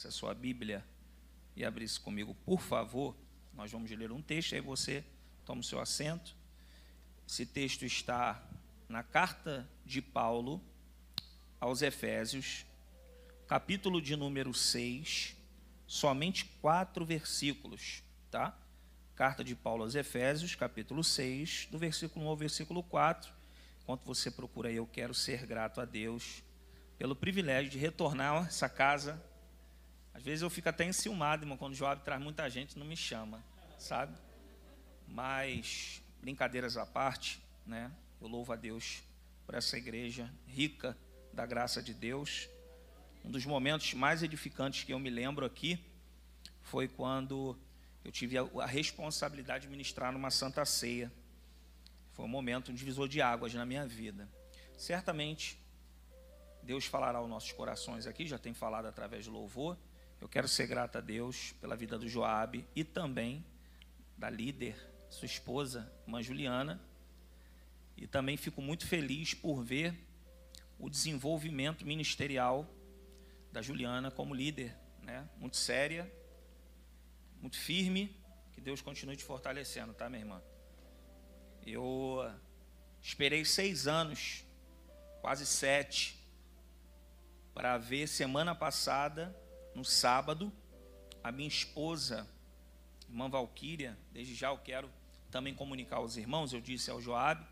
pegasse a sua Bíblia e abrisse comigo, por favor, nós vamos ler um texto, aí você toma o seu assento. Esse texto está na carta de Paulo aos Efésios, capítulo de número 6, somente 4 versículos, tá? Carta de Paulo aos Efésios, capítulo 6, do versículo 1 ao versículo 4. Enquanto você procura aí, eu quero ser grato a Deus pelo privilégio de retornar a essa casa. Às vezes eu fico até enciumado, irmão, quando o Joab traz muita gente, não me chama, sabe? Mas, brincadeiras à parte, né? Eu louvo a Deus por essa igreja rica da graça de Deus. Um dos momentos mais edificantes que eu me lembro aqui foi quando eu tive a responsabilidade de ministrar numa Santa Ceia. Foi um momento, um divisor de águas na minha vida. Certamente, Deus falará aos nossos corações aqui, já tem falado através do louvor. Eu quero ser grato a Deus pela vida do Joab e também da líder, sua esposa, irmã Juliana. E também fico muito feliz por ver o desenvolvimento ministerial da Juliana como líder, né? Muito séria, muito firme. Que Deus continue te fortalecendo, tá, minha irmã? Eu esperei 6 anos, quase 7, para ver semana passada, no sábado, a minha esposa, irmã Valquíria. Desde já eu quero também comunicar aos irmãos, eu disse ao Joab,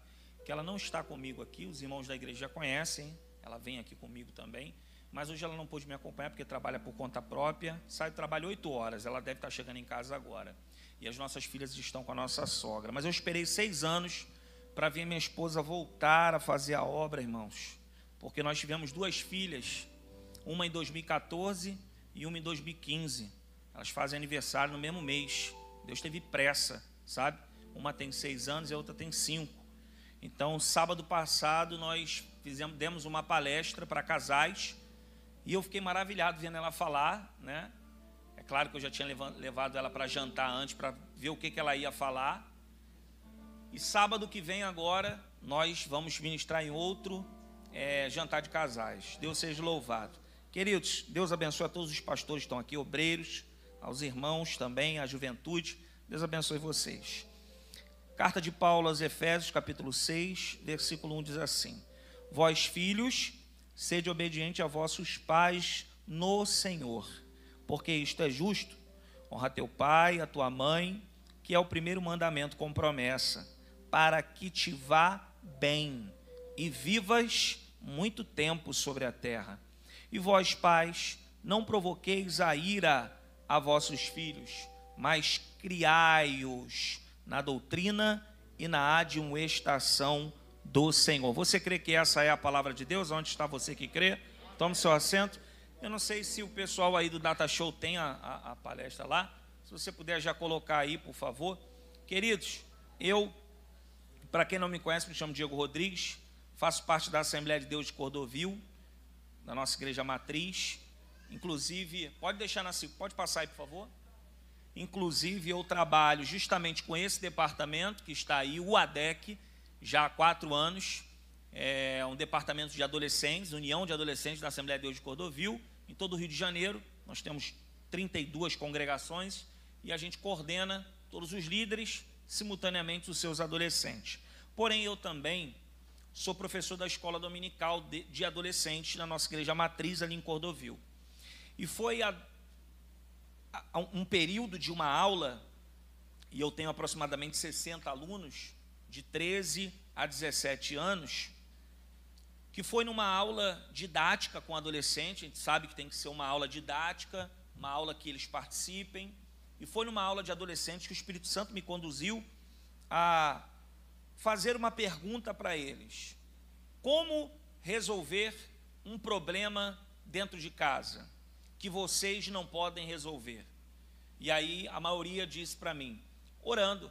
que ela não está comigo aqui, os irmãos da igreja já conhecem, ela vem aqui comigo também, mas hoje ela não pôde me acompanhar porque trabalha por conta própria, sai do trabalho 8 horas, ela deve estar chegando em casa agora, e as nossas filhas estão com a nossa sogra, mas eu esperei 6 anos para ver minha esposa voltar a fazer a obra, irmãos, porque nós tivemos 2 filhas, uma em 2014 e uma em 2015, elas fazem aniversário no mesmo mês. Deus teve pressa, sabe? Uma tem 6 anos e a outra tem 5. Então, sábado passado, nós demos uma palestra para casais, e eu fiquei maravilhado vendo ela falar, né? É claro que eu já tinha levado ela para jantar antes, para ver o que ela ia falar. E sábado que vem agora, nós vamos ministrar em outro jantar de casais. Deus seja louvado. Queridos, Deus abençoe a todos os pastores que estão aqui, obreiros, aos irmãos também, à juventude. Deus abençoe vocês. Carta de Paulo aos Efésios, capítulo 6, versículo 1 diz assim: Vós, filhos, sede obediente a vossos pais no Senhor, porque isto é justo. Honra teu pai e a tua mãe, que é o primeiro mandamento com promessa, para que te vá bem e vivas muito tempo sobre a terra. E vós, pais, não provoqueis a ira a vossos filhos, mas criai-os na doutrina e na admoestação do Senhor. Você crê que essa é a palavra de Deus? Onde está você que crê? Tome seu assento. Eu não sei se o pessoal aí do Data Show tem a palestra lá. Se você puder já colocar aí, por favor. Queridos, para quem não me conhece, me chamo Diego Rodrigues, faço parte da Assembleia de Deus de Cordovil, da nossa igreja matriz. Inclusive, pode passar aí, por favor. Inclusive, eu trabalho justamente com esse departamento que está aí, o ADEC, já há 4 anos. É um departamento de adolescentes, União de Adolescentes da Assembleia de Deus de Cordovil, em todo o Rio de Janeiro. Nós temos 32 congregações e a gente coordena todos os líderes, simultaneamente os seus adolescentes. Porém, eu também sou professor da escola dominical de adolescentes na nossa igreja matriz ali em Cordovil. E foi um período de uma aula, e eu tenho aproximadamente 60 alunos, de 13 a 17 anos, que foi numa aula didática com adolescente. A gente sabe que tem que ser uma aula didática, uma aula que eles participem, e foi numa aula de adolescentes que o Espírito Santo me conduziu a fazer uma pergunta para eles: como resolver um problema dentro de casa que vocês não podem resolver? E aí a maioria disse para mim: orando,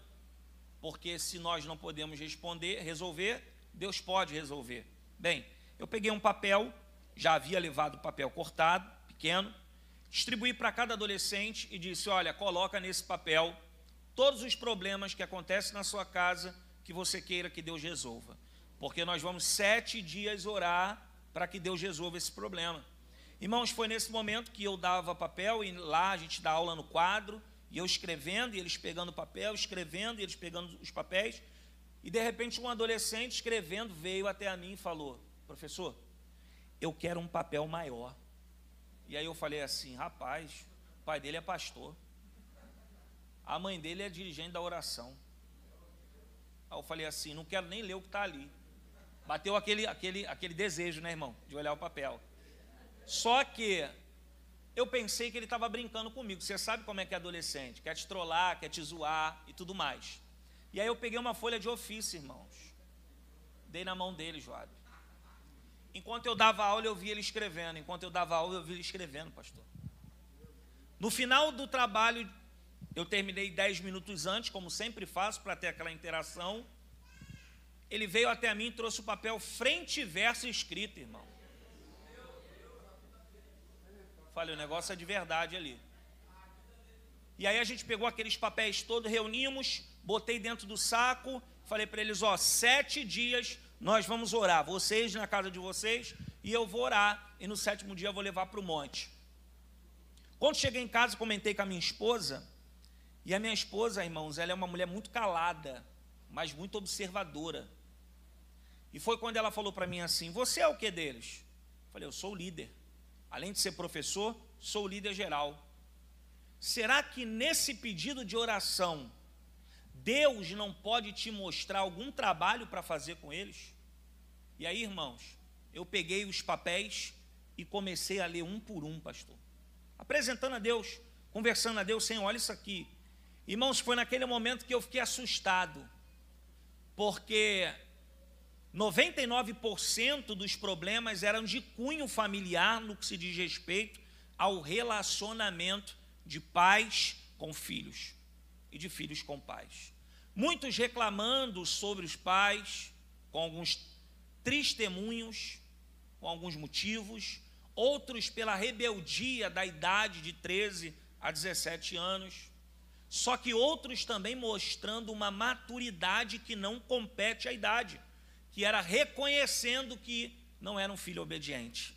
porque se nós não podemos resolver, Deus pode resolver. Bem, eu peguei um papel, já havia levado o papel cortado, pequeno, distribuí para cada adolescente e disse: olha, coloca nesse papel todos os problemas que acontecem na sua casa que você queira que Deus resolva, porque nós vamos 7 dias orar para que Deus resolva esse problema. Irmãos, foi nesse momento que eu dava papel, e lá a gente dá aula no quadro, e eu escrevendo, e eles pegando o papel, escrevendo, e eles pegando os papéis, e de repente um adolescente escrevendo veio até a mim e falou: professor, eu quero um papel maior. E aí eu falei assim: rapaz, o pai dele é pastor, a mãe dele é dirigente da oração. Aí eu falei assim: não quero nem ler o que está ali. Bateu aquele desejo, né, irmão, de olhar o papel. Só que eu pensei que ele estava brincando comigo. Você sabe como é que é adolescente, quer te trollar, quer te zoar e tudo mais. E aí eu peguei uma folha de ofício, irmãos, dei na mão dele, Joab. Enquanto eu dava aula, eu via ele escrevendo. Enquanto eu dava aula, eu via ele escrevendo, pastor. No final do trabalho, eu terminei 10 minutos antes, como sempre faço, para ter aquela interação. Ele veio até mim e trouxe o papel frente e verso escrito, irmão. Falei, o negócio é de verdade ali. E aí a gente pegou aqueles papéis todos, reunimos, botei dentro do saco, falei para eles: ó, 7 dias nós vamos orar, vocês na casa de vocês, e eu vou orar, e no 7º dia eu vou levar para o monte. Quando cheguei em casa, comentei com a minha esposa, e a minha esposa, irmãos, ela é uma mulher muito calada, mas muito observadora. E foi quando ela falou para mim assim: você é o que deles? Eu falei: eu sou o líder. Além de ser professor, sou o líder geral. Será que nesse pedido de oração, Deus não pode te mostrar algum trabalho para fazer com eles? E aí, irmãos, eu peguei os papéis e comecei a ler um por um, pastor. Apresentando a Deus, conversando a Deus, Senhor, olha isso aqui. Irmãos, foi naquele momento que eu fiquei assustado, porque 99% dos problemas eram de cunho familiar no que se diz respeito ao relacionamento de pais com filhos e de filhos com pais. Muitos reclamando sobre os pais, com alguns testemunhos, com alguns motivos, outros pela rebeldia da idade de 13 a 17 anos, só que outros também mostrando uma maturidade que não compete à idade, que era reconhecendo que não era um filho obediente,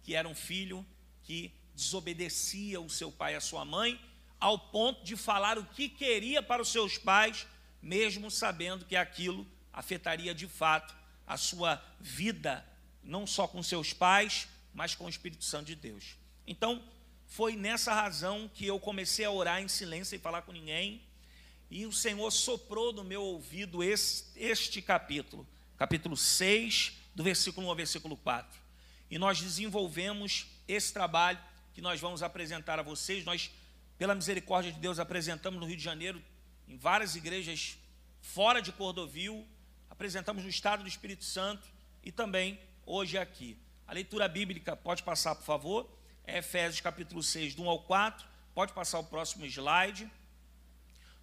que era um filho que desobedecia o seu pai e a sua mãe, ao ponto de falar o que queria para os seus pais, mesmo sabendo que aquilo afetaria de fato a sua vida, não só com seus pais, mas com o Espírito Santo de Deus. Então, foi nessa razão que eu comecei a orar em silêncio, sem falar com ninguém, e o Senhor soprou no meu ouvido este capítulo 6, do versículo 1 ao versículo 4. E nós desenvolvemos esse trabalho que nós vamos apresentar a vocês. Nós, pela misericórdia de Deus, apresentamos no Rio de Janeiro, em várias igrejas fora de Cordovil, apresentamos no estado do Espírito Santo e também hoje aqui. A leitura bíblica, pode passar, por favor, é Efésios capítulo 6, do 1 ao 4, pode passar o próximo slide.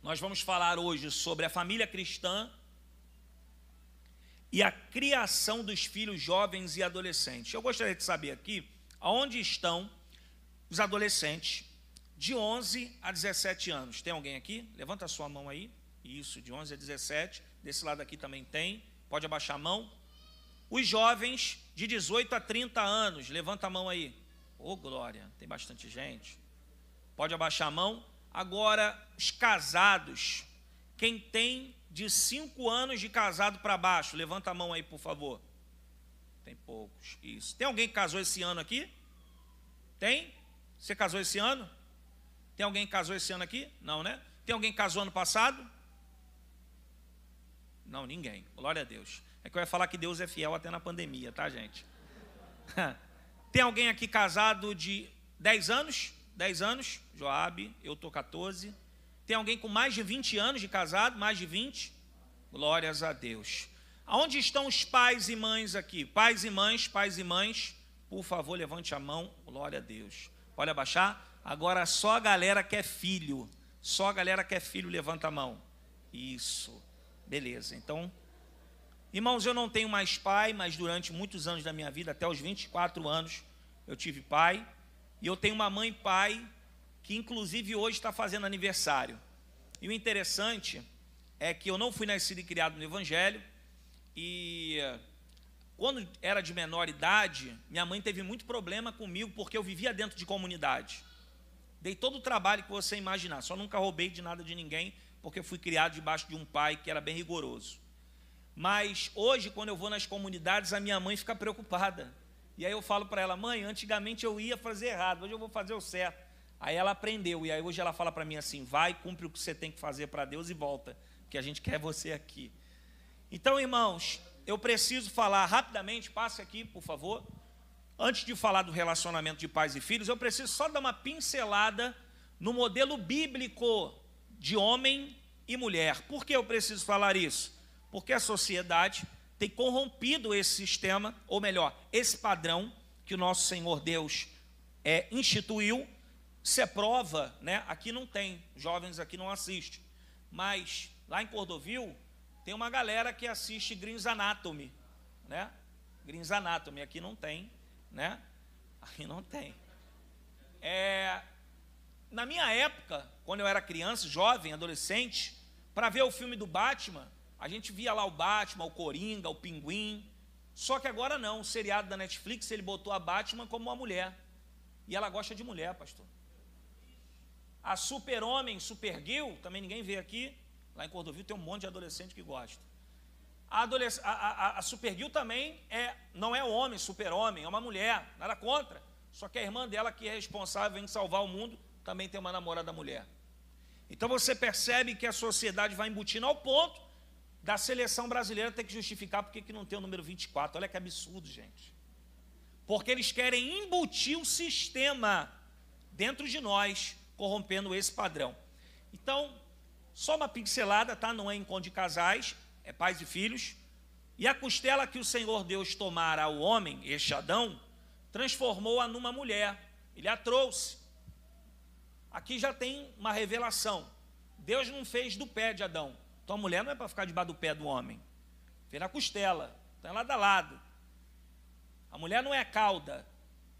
Nós vamos falar hoje sobre a família cristã e a criação dos filhos jovens e adolescentes. Eu gostaria de saber aqui, aonde estão os adolescentes de 11 a 17 anos. Tem alguém aqui? Levanta a sua mão aí. Isso, de 11 a 17. Desse lado aqui também tem. Pode abaixar a mão. Os jovens de 18 a 30 anos. Levanta a mão aí. Ô, glória, tem bastante gente. Pode abaixar a mão. Agora, os casados. Quem tem de 5 anos de casado para baixo, levanta a mão aí, por favor. Tem poucos, isso. Tem alguém que casou esse ano aqui? Tem? Você casou esse ano? Tem alguém que casou esse ano aqui? Não, né? Tem alguém que casou ano passado? Não, ninguém. Glória a Deus. É que eu ia falar que Deus é fiel até na pandemia, tá, gente? Tem alguém aqui casado de 10 anos? 10 anos? Joab, eu tô 14. Tem alguém com mais de 20 anos de casado? Mais de 20? Glórias a Deus. Aonde estão os pais e mães aqui? Pais e mães, por favor, levante a mão. Glória a Deus. Pode abaixar? Agora só a galera que é filho. Só a galera que é filho, levanta a mão. Isso. Beleza. Então, irmãos, eu não tenho mais pai, mas durante muitos anos da minha vida, até os 24 anos, eu tive pai. E eu tenho uma mãe e pai que inclusive hoje está fazendo aniversário. E o interessante é que eu não fui nascido e criado no Evangelho, e quando era de menor idade, minha mãe teve muito problema comigo, porque eu vivia dentro de comunidade. Dei todo o trabalho que você imaginar, só nunca roubei de nada de ninguém, porque eu fui criado debaixo de um pai que era bem rigoroso. Mas hoje, quando eu vou nas comunidades, a minha mãe fica preocupada. E aí eu falo para ela: mãe, antigamente eu ia fazer errado, hoje eu vou fazer o certo. Aí ela aprendeu, e aí hoje ela fala para mim assim: vai, cumpre o que você tem que fazer para Deus e volta, que a gente quer você aqui. Então, irmãos, eu preciso falar rapidamente, passe aqui, por favor. Antes de falar do relacionamento de pais e filhos, eu preciso só dar uma pincelada no modelo bíblico de homem e mulher. Por que eu preciso falar isso? Porque a sociedade tem corrompido esse sistema, ou melhor, esse padrão que o nosso Senhor Deus instituiu. Isso é prova, né? Aqui não tem, jovens aqui não assistem, mas lá em Cordovil tem uma galera que assiste Grey's Anatomy, né? Grey's Anatomy, aqui não tem, né? Aqui não tem. Na minha época, quando eu era criança, jovem, adolescente, para ver o filme do Batman, a gente via lá o Batman, o Coringa, o Pinguim. Só que agora não, o seriado da Netflix, ele botou a Batman como uma mulher. E ela gosta de mulher, pastor. A Super-Homem, Supergirl, também ninguém vê aqui. Lá em Cordovil tem um monte de adolescente que gosta. A Supergirl também não é homem, super-homem, é uma mulher, nada contra. Só que a irmã dela, que é responsável em salvar o mundo, também tem uma namorada mulher. Então você percebe que a sociedade vai embutindo ao ponto da seleção brasileira ter que justificar porque que não tem o número 24. Olha que absurdo, gente. Porque eles querem embutir o sistema dentro de nós, corrompendo esse padrão. Então, só uma pincelada, tá? Não é encontro de casais, é pais e filhos. E a costela que o Senhor Deus tomara ao homem, este Adão, transformou-a numa mulher. Ele a trouxe. Aqui já tem uma revelação. Deus não fez do pé de Adão. Então a mulher não é para ficar debaixo do pé do homem. Fez na costela, está lado a lado. A mulher não é cauda.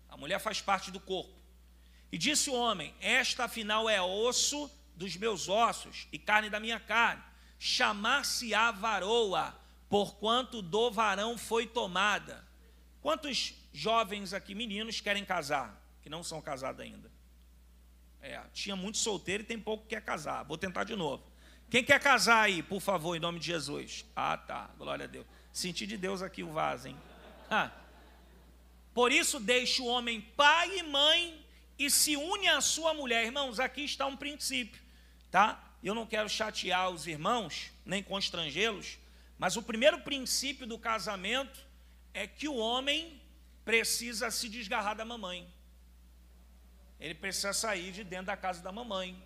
A mulher faz parte do corpo. E disse o homem: esta afinal é osso dos meus ossos e carne da minha carne. Chamar-se-á varoa, porquanto do varão foi tomada. Quantos jovens aqui, meninos, querem casar, que não são casados ainda? Tinha muito solteiro e tem pouco que quer casar. Vou tentar de novo. Quem quer casar aí, por favor, em nome de Jesus? Tá, glória a Deus. Senti de Deus aqui o vaso, hein? Por isso deixa o homem pai e mãe e se une à sua mulher. Irmãos, aqui está um princípio, tá? Eu não quero chatear os irmãos, nem constrangê-los, mas o primeiro princípio do casamento é que o homem precisa se desgarrar da mamãe. Ele precisa sair de dentro da casa da mamãe.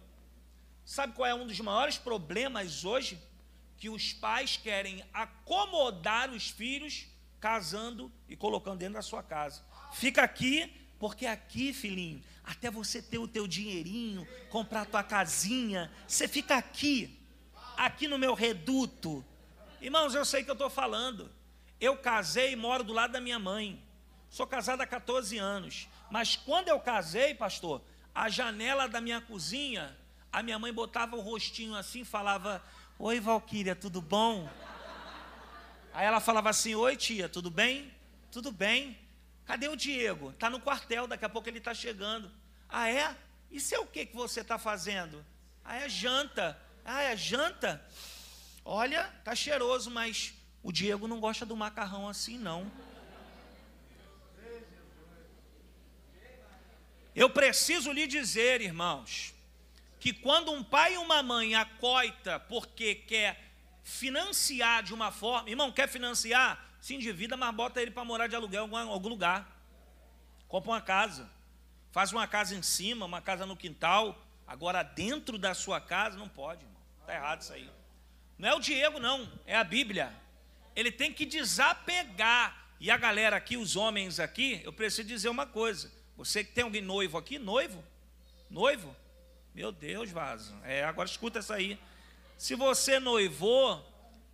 Sabe qual é um dos maiores problemas hoje? Que os pais querem acomodar os filhos casando e colocando dentro da sua casa. Fica aqui, porque aqui, filhinho, até você ter o teu dinheirinho, comprar a tua casinha, você fica aqui no meu reduto. Irmãos, eu sei que eu estou falando. Eu casei e moro do lado da minha mãe. Sou casado há 14 anos. Mas quando eu casei, pastor, a janela da minha cozinha, a minha mãe botava o rostinho assim e falava: oi, Valquíria, tudo bom? Aí ela falava assim: oi, tia, tudo bem? Tudo bem. Cadê o Diego? Está no quartel, daqui a pouco ele está chegando. Ah, é? Isso é o que você está fazendo? Ah, é janta. Ah, é janta? Olha, tá cheiroso, mas o Diego não gosta do macarrão assim, não. Eu preciso lhe dizer, irmãos, que quando um pai e uma mãe acoita porque quer financiar de uma forma, irmão, quer financiar, se endivida, mas bota ele para morar de aluguel em algum lugar. Compra uma casa, faz uma casa em cima, uma casa no quintal. Agora dentro da sua casa não pode, irmão. Está errado isso aí. Não é o Diego, não, é a Bíblia. Ele tem que desapegar. E a galera aqui, os homens aqui, eu preciso dizer uma coisa. Você que tem alguém noivo aqui, noivo? Noivo? Meu Deus, vaso. Agora escuta essa aí. Se você noivou,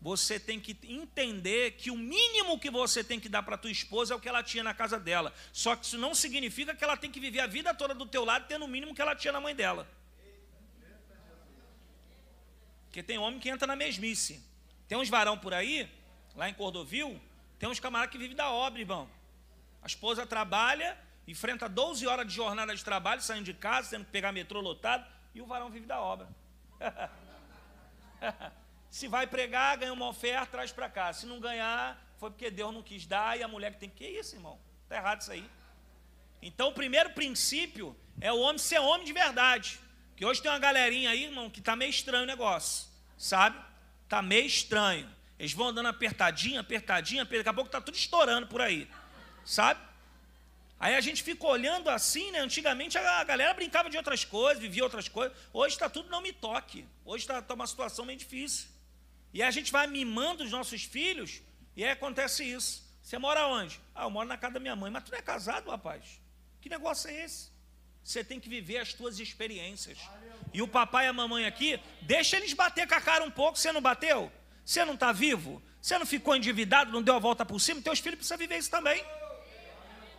você tem que entender que o mínimo que você tem que dar para a tua esposa é o que ela tinha na casa dela. Só que isso não significa que ela tem que viver a vida toda do teu lado tendo o mínimo que ela tinha na mãe dela. Porque tem homem que entra na mesmice. Tem uns varão por aí, lá em Cordovil, Tem uns camaradas que vivem da obra, irmão. A esposa trabalha, enfrenta 12 horas de jornada de trabalho, saindo de casa, tendo que pegar metrô lotado, e o varão vive da obra. Se vai pregar, ganha uma oferta, traz para cá. Se não ganhar, foi porque Deus não quis dar, e a mulher que tem que... Que isso, irmão? Está errado isso aí. Então, o primeiro princípio é o homem ser homem de verdade. Que hoje tem uma galerinha aí, irmão, que está meio estranho o negócio, sabe? Está meio estranho. Eles vão andando apertadinho, daqui a pouco está tudo estourando por aí, sabe? Aí a gente fica olhando assim, né? Antigamente a galera brincava de outras coisas, vivia outras coisas. Hoje está tudo não me toque. Hoje está uma situação meio difícil. E a gente vai mimando os nossos filhos e aí acontece isso. Você mora onde? Ah, eu moro na casa da minha mãe. Mas tu não é casado, rapaz? Que negócio é esse? Você tem que viver as tuas experiências. E o papai e a mamãe aqui, deixa eles bater com a cara um pouco. Você não bateu? Você não está vivo? Você não ficou endividado, não deu a volta por cima? Teus filhos precisam viver isso também.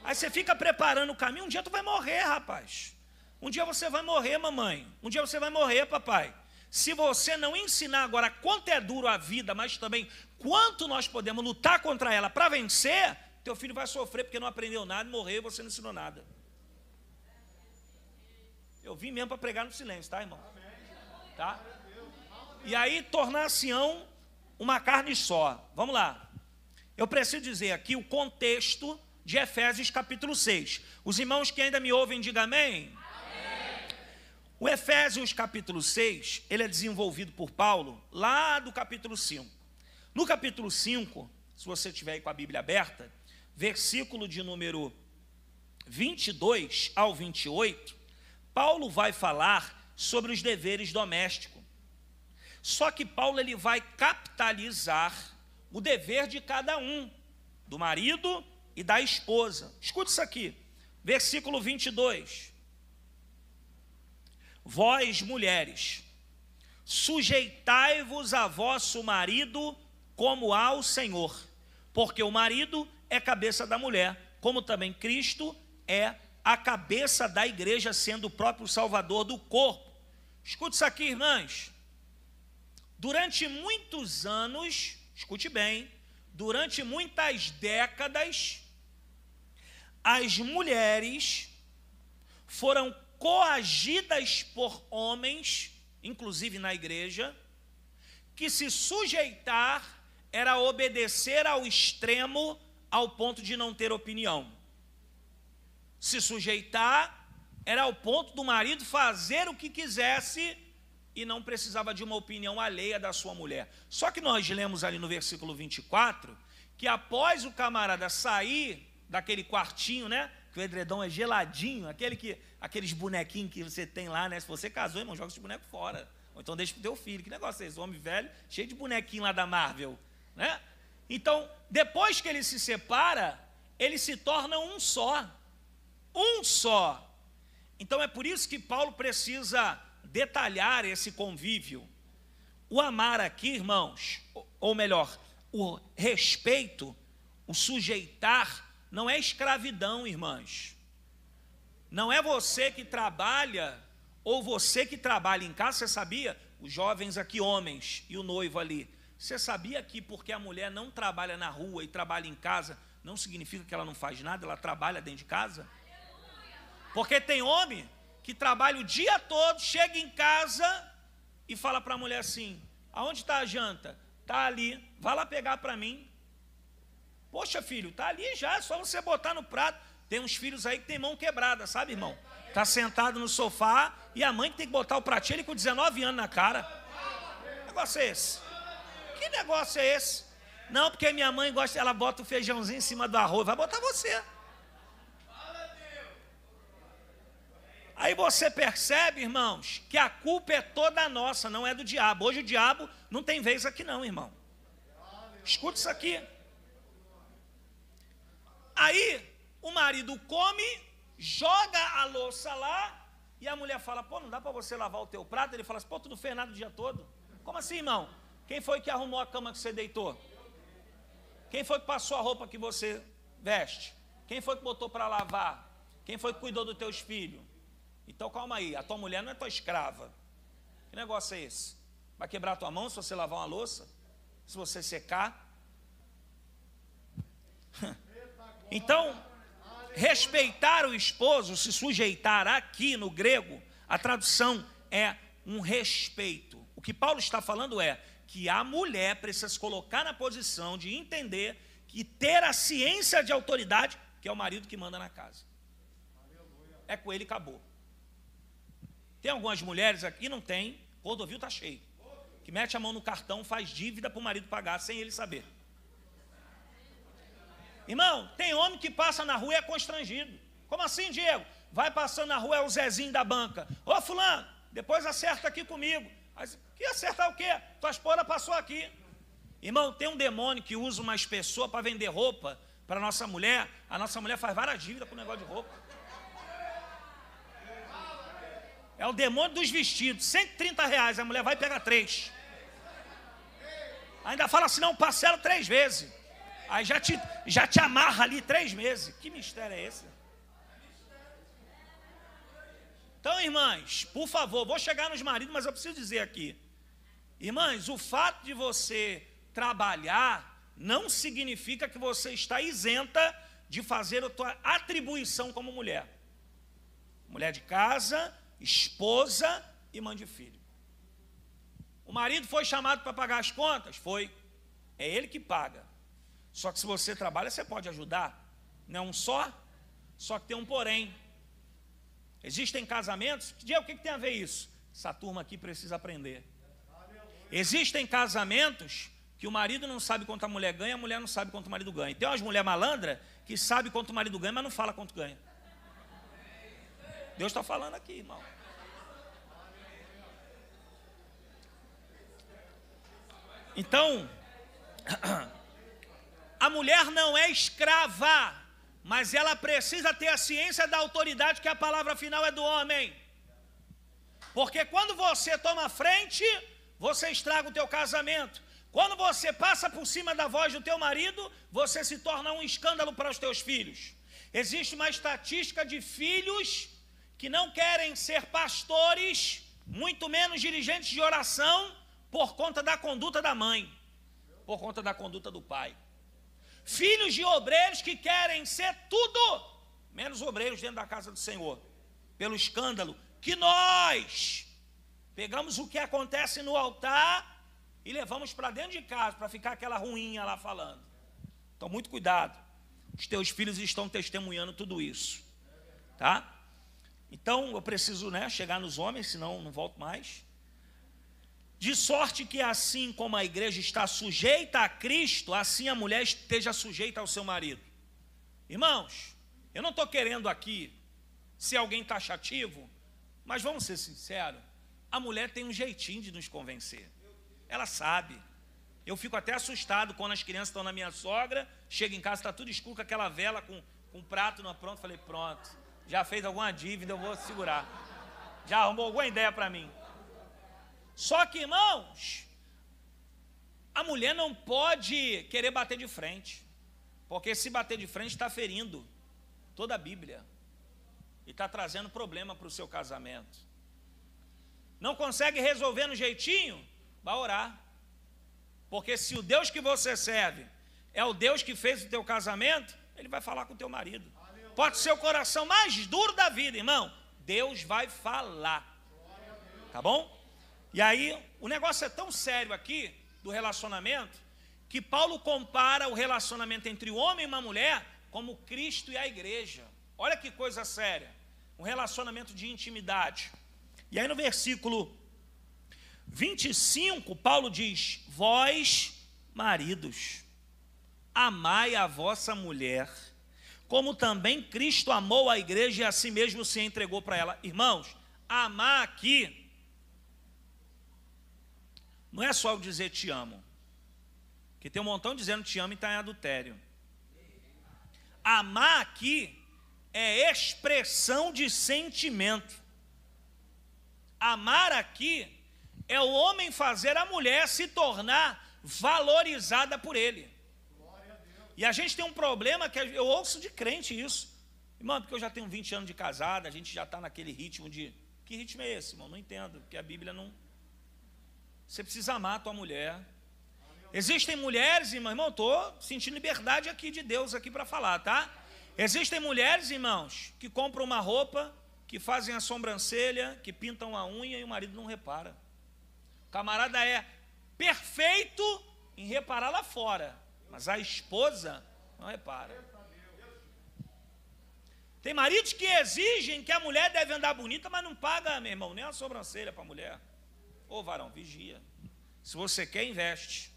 Aí você fica preparando o caminho, um dia tu vai morrer, rapaz. Um dia você vai morrer, mamãe. Um dia você vai morrer, papai. Se você não ensinar agora quanto é duro a vida, mas também quanto nós podemos lutar contra ela para vencer, teu filho vai sofrer porque não aprendeu nada, morreu e você não ensinou nada. Eu vim mesmo para pregar no silêncio, tá, irmão? Tá? E aí tornar Sião uma carne só. Vamos lá. Eu preciso dizer aqui o contexto de Efésios capítulo 6. Os irmãos que ainda me ouvem, digam amém. Amém. O Efésios capítulo 6, ele é desenvolvido por Paulo lá do capítulo 5. No capítulo 5, se você tiver aí com a Bíblia aberta, versículo de número 22 ao 28, Paulo vai falar sobre os deveres domésticos. Só que Paulo ele vai capitalizar o dever de cada um, do marido e da esposa. Escute isso aqui, versículo 22. Vós, mulheres, sujeitai-vos a vosso marido como ao Senhor, porque o marido é cabeça da mulher, como também Cristo é a cabeça da igreja, sendo o próprio Salvador do corpo. Escute isso aqui, irmãs. Durante muitos anos, escute bem, durante muitas décadas, as mulheres foram coagidas por homens, inclusive na igreja, que se sujeitar era obedecer ao extremo, ao ponto de não ter opinião. Se sujeitar era ao ponto do marido fazer o que quisesse e não precisava de uma opinião alheia da sua mulher. Só que nós lemos ali no versículo 24, que após o camarada sair daquele quartinho, né, que o edredom é geladinho, aqueles bonequinhos que você tem lá, né, se você casou, irmão, joga esse boneco fora, ou então deixa pro teu filho. Que negócio é esse? Homem velho, cheio de bonequinho lá da Marvel, né? Então, depois que ele se separa, ele se torna um só. Um só. Então é por isso que Paulo precisa detalhar esse convívio. O amar aqui, irmãos, ou melhor, o respeito, o sujeitar, não é escravidão, irmãs. Não é você que trabalha, ou você que trabalha em casa. Você sabia? Os jovens aqui, homens, e o noivo ali. Você sabia que porque a mulher não trabalha na rua e trabalha em casa, não significa que ela não faz nada, ela trabalha dentro de casa? Porque tem homem que trabalha o dia todo, chega em casa e fala para a mulher assim: aonde está a janta? Está ali, vai lá pegar para mim. Poxa, filho, está ali já, é só você botar no prato. Tem uns filhos aí que tem mão quebrada, sabe, irmão? Está sentado no sofá e a mãe que tem que botar o pratinho, ele com 19 anos na cara. Que negócio é esse? Que negócio é esse? Não, porque minha mãe gosta, ela bota o feijãozinho em cima do arroz. Vai botar você. Aí você percebe, irmãos, que a culpa é toda nossa, não é do diabo. Hoje o diabo não tem vez aqui não, irmão. Escuta isso aqui. Aí o marido come, joga a louça lá, e a mulher fala: pô, não dá para você lavar o teu prato? Ele fala assim: pô, tu não fez nada o dia todo? Como assim, irmão? Quem foi que arrumou a cama que você deitou? Quem foi que passou a roupa que você veste? Quem foi que botou para lavar? Quem foi que cuidou dos teus filhos? Então calma aí, a tua mulher não é tua escrava. Que negócio é esse? Vai quebrar a tua mão se você lavar uma louça? Se você secar? Então, respeitar o esposo, se sujeitar aqui no grego, a tradução é um respeito. O que Paulo está falando é que a mulher precisa se colocar na posição de entender que ter a ciência de autoridade, que é o marido que manda na casa. É com ele e acabou. Tem algumas mulheres aqui, não tem, o rodovio está cheio, que mete a mão no cartão, faz dívida para o marido pagar sem ele saber. Irmão, tem homem que passa na rua e é constrangido. Como assim, Diego? Vai passando na rua, é o Zezinho da banca. Ô fulano, depois acerta aqui comigo. Mas, que acertar o quê? Tua esposa passou aqui. Irmão, tem um demônio que usa umas pessoas para vender roupa para a nossa mulher faz várias dívidas com o negócio de roupa. É o demônio dos vestidos, R$130, a mulher vai pegar 3. Ainda fala assim, não, parcela 3 vezes. Aí já te amarra ali 3 meses. Que mistério é esse? Então, irmãs, por favor, vou chegar nos maridos, mas eu preciso dizer aqui. Irmãs, o fato de você trabalhar não significa que você está isenta de fazer a tua atribuição como mulher. Mulher de casa, esposa e mãe de filho. O marido foi chamado para pagar as contas? Foi. É ele que paga. Só que se você trabalha, você pode ajudar. Não é um só que tem um porém. Existem casamentos, o que tem a ver isso? Essa turma aqui precisa aprender. Existem casamentos que o marido não sabe quanto a mulher ganha, a mulher não sabe quanto o marido ganha. Tem umas mulheres malandras que sabem quanto o marido ganha, mas não fala quanto ganha. Deus está falando aqui, irmão. Então, a mulher não é escrava, mas ela precisa ter a ciência da autoridade, que a palavra final é do homem. Porque quando você toma frente, você estraga o teu casamento. Quando você passa por cima da voz do teu marido, você se torna um escândalo para os teus filhos. Existe uma estatística de filhos que não querem ser pastores, muito menos dirigentes de oração, por conta da conduta da mãe, por conta da conduta do pai. Filhos de obreiros que querem ser tudo, menos obreiros dentro da casa do Senhor, pelo escândalo que nós pegamos o que acontece no altar e levamos para dentro de casa, para ficar aquela ruinha lá falando. Então, muito cuidado. Os teus filhos estão testemunhando tudo isso. Tá? Então, eu preciso, chegar nos homens, senão não volto mais. De sorte que assim como a igreja está sujeita a Cristo, assim a mulher esteja sujeita ao seu marido. Irmãos, eu não estou querendo aqui ser alguém taxativo, mas vamos ser sinceros, a mulher tem um jeitinho de nos convencer. Ela sabe. Eu fico até assustado quando as crianças estão na minha sogra, chega em casa, está tudo escuro, com aquela vela, com um prato no pronto. Falei, pronto, já fez alguma dívida, eu vou segurar. Já arrumou alguma ideia para mim. Só que, irmãos, a mulher não pode querer bater de frente, porque se bater de frente está ferindo toda a Bíblia e está trazendo problema para o seu casamento. Não consegue resolver no jeitinho? Vai orar, porque se o Deus que você serve é o Deus que fez o teu casamento, Ele vai falar com o teu marido. Pode ser o coração mais duro da vida, irmão, Deus vai falar, tá bom? E aí, o negócio é tão sério aqui, do relacionamento, que Paulo compara o relacionamento entre o homem e uma mulher como Cristo e a igreja. Olha que coisa séria, um relacionamento de intimidade. E aí no versículo 25, Paulo diz, vós, maridos, amai a vossa mulher, como também Cristo amou a igreja e a si mesmo se entregou para ela. Irmãos, amar aqui não é só eu dizer te amo, porque tem um montão dizendo te amo e está em adultério. Amar aqui é expressão de sentimento. Amar aqui é o homem fazer a mulher se tornar valorizada por ele. E a gente tem um problema que eu ouço de crente isso. Irmão, porque eu já tenho 20 anos de casada, a gente já está naquele ritmo de... Que ritmo é esse, irmão? Não entendo, porque a Bíblia não... Você precisa amar a tua mulher. Existem mulheres, irmão, estou sentindo liberdade aqui de Deus aqui para falar, tá? Existem mulheres, irmãos, que compram uma roupa, que fazem a sobrancelha, que pintam a unha e o marido não repara. O camarada é perfeito em reparar lá fora, mas a esposa não repara. Tem maridos que exigem que a mulher deve andar bonita, mas não paga, meu irmão, nem a sobrancelha para a mulher. Ô varão, vigia. Se você quer, investe,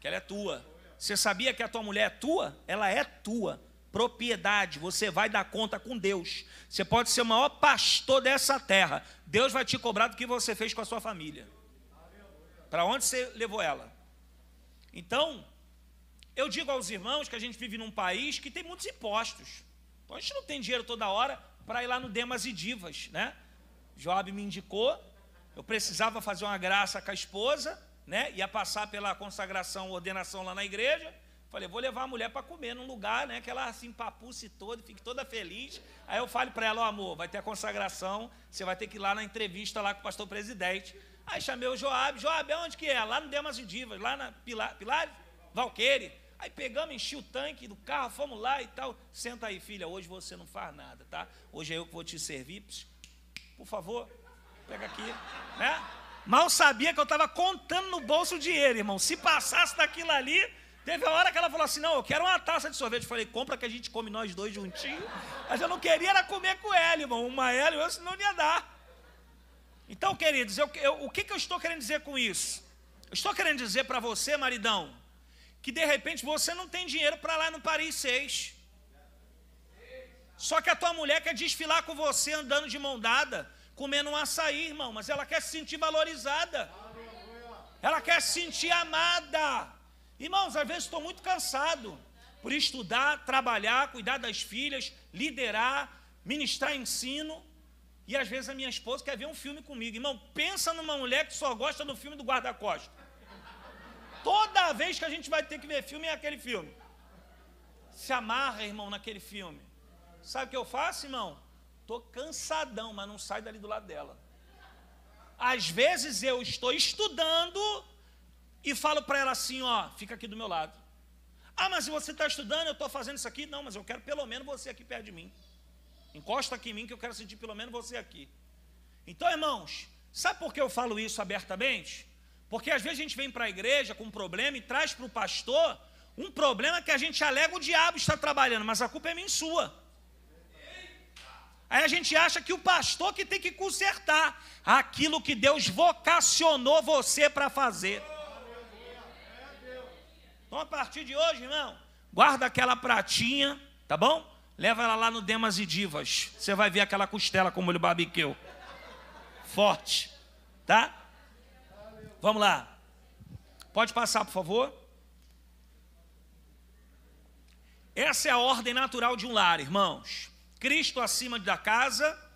que ela é tua. Você sabia que a tua mulher é tua? Ela é tua. Propriedade, você vai dar conta com Deus. Você pode ser o maior pastor dessa terra. Deus vai te cobrar do que você fez com a sua família. Para onde você levou ela? Então, eu digo aos irmãos que a gente vive num país que tem muitos impostos. Então a gente não tem dinheiro toda hora para ir lá no Demas e Divas, né? Joab me indicou, eu precisava fazer uma graça com a esposa, né? Ia passar pela consagração, ordenação lá na igreja. Falei, vou levar a mulher para comer num lugar, né, que ela se empapuce toda, fique toda feliz. Aí eu falo para ela, ó, amor, vai ter a consagração, você vai ter que ir lá na entrevista lá com o pastor presidente. Aí chamei o Joab, onde que é? Lá no Demas e Divas, lá na Pilares, Valqueire. Aí pegamos, enchi o tanque do carro, fomos lá e tal. Senta aí, filha, hoje você não faz nada, tá? Hoje é eu que vou te servir. Por favor, pega aqui, né? Mal sabia que eu estava contando no bolso o dinheiro, irmão. Se passasse daquilo ali... Teve a hora que ela falou assim, não, eu quero uma taça de sorvete. Eu falei, compra que a gente come nós dois juntinhos. Mas eu não queria era comer com ela, irmão. Uma ela e outra, senão não ia dar. Então, queridos, o que eu estou querendo dizer com isso? Eu estou querendo dizer para você, maridão, que de repente você não tem dinheiro para lá no Paris 6. Só que a tua mulher quer desfilar com você andando de mão dada, comendo um açaí, irmão. Mas ela quer se sentir valorizada. Ela quer se sentir amada. Irmãos, às vezes estou muito cansado por estudar, trabalhar, cuidar das filhas, liderar, ministrar ensino. E às vezes a minha esposa quer ver um filme comigo. Irmão, pensa numa mulher que só gosta do filme do guarda-costas. Toda vez que a gente vai ter que ver filme é aquele filme. Se amarra, irmão, naquele filme. Sabe o que eu faço, irmão? Estou cansadão, mas não saio dali do lado dela. Às vezes eu estou estudando... E falo para ela assim, ó, fica aqui do meu lado. Ah, mas se você está estudando, eu estou fazendo isso aqui. Não, mas eu quero pelo menos você aqui perto de mim. Encosta aqui em mim que eu quero sentir pelo menos você aqui. Então, irmãos, sabe por que eu falo isso abertamente? Porque às vezes a gente vem para a igreja com um problema e traz para o pastor um problema que a gente alega o diabo está trabalhando, mas a culpa é minha e sua. Aí a gente acha que o pastor que tem que consertar aquilo que Deus vocacionou você para fazer. Então, a partir de hoje, irmão, guarda aquela pratinha, tá bom? Leva ela lá no Demas e Divas. Você vai ver aquela costela com molho barbecue. Forte, tá? Vamos lá. Pode passar, por favor. Essa é a ordem natural de um lar, irmãos. Cristo acima da casa,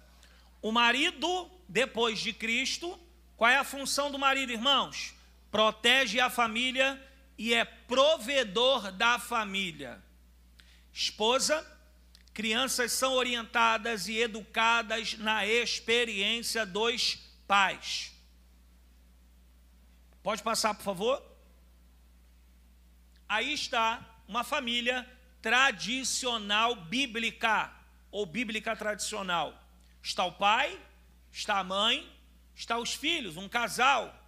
o marido depois de Cristo. Qual é a função do marido, irmãos? Protege a família e é provedor da família. Esposa, crianças são orientadas e educadas na experiência dos pais. Pode passar, por favor? Aí está uma família tradicional bíblica, ou bíblica tradicional. Está o pai, está a mãe, está os filhos, um casal.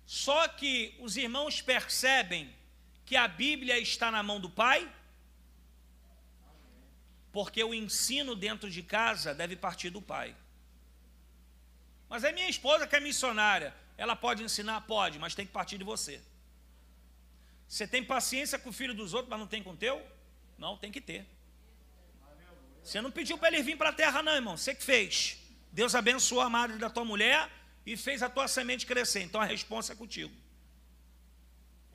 Só que os irmãos percebem que a Bíblia está na mão do pai, porque o ensino dentro de casa deve partir do pai. Mas é minha esposa que é missionária, ela pode ensinar? Pode, mas tem que partir de você. Você tem paciência com o filho dos outros, mas não tem com o teu? Não, tem que ter. Você não pediu para ele vir para a terra não, irmão, você que fez. Deus abençoou a madre da tua mulher e fez a tua semente crescer, então a responsa é contigo.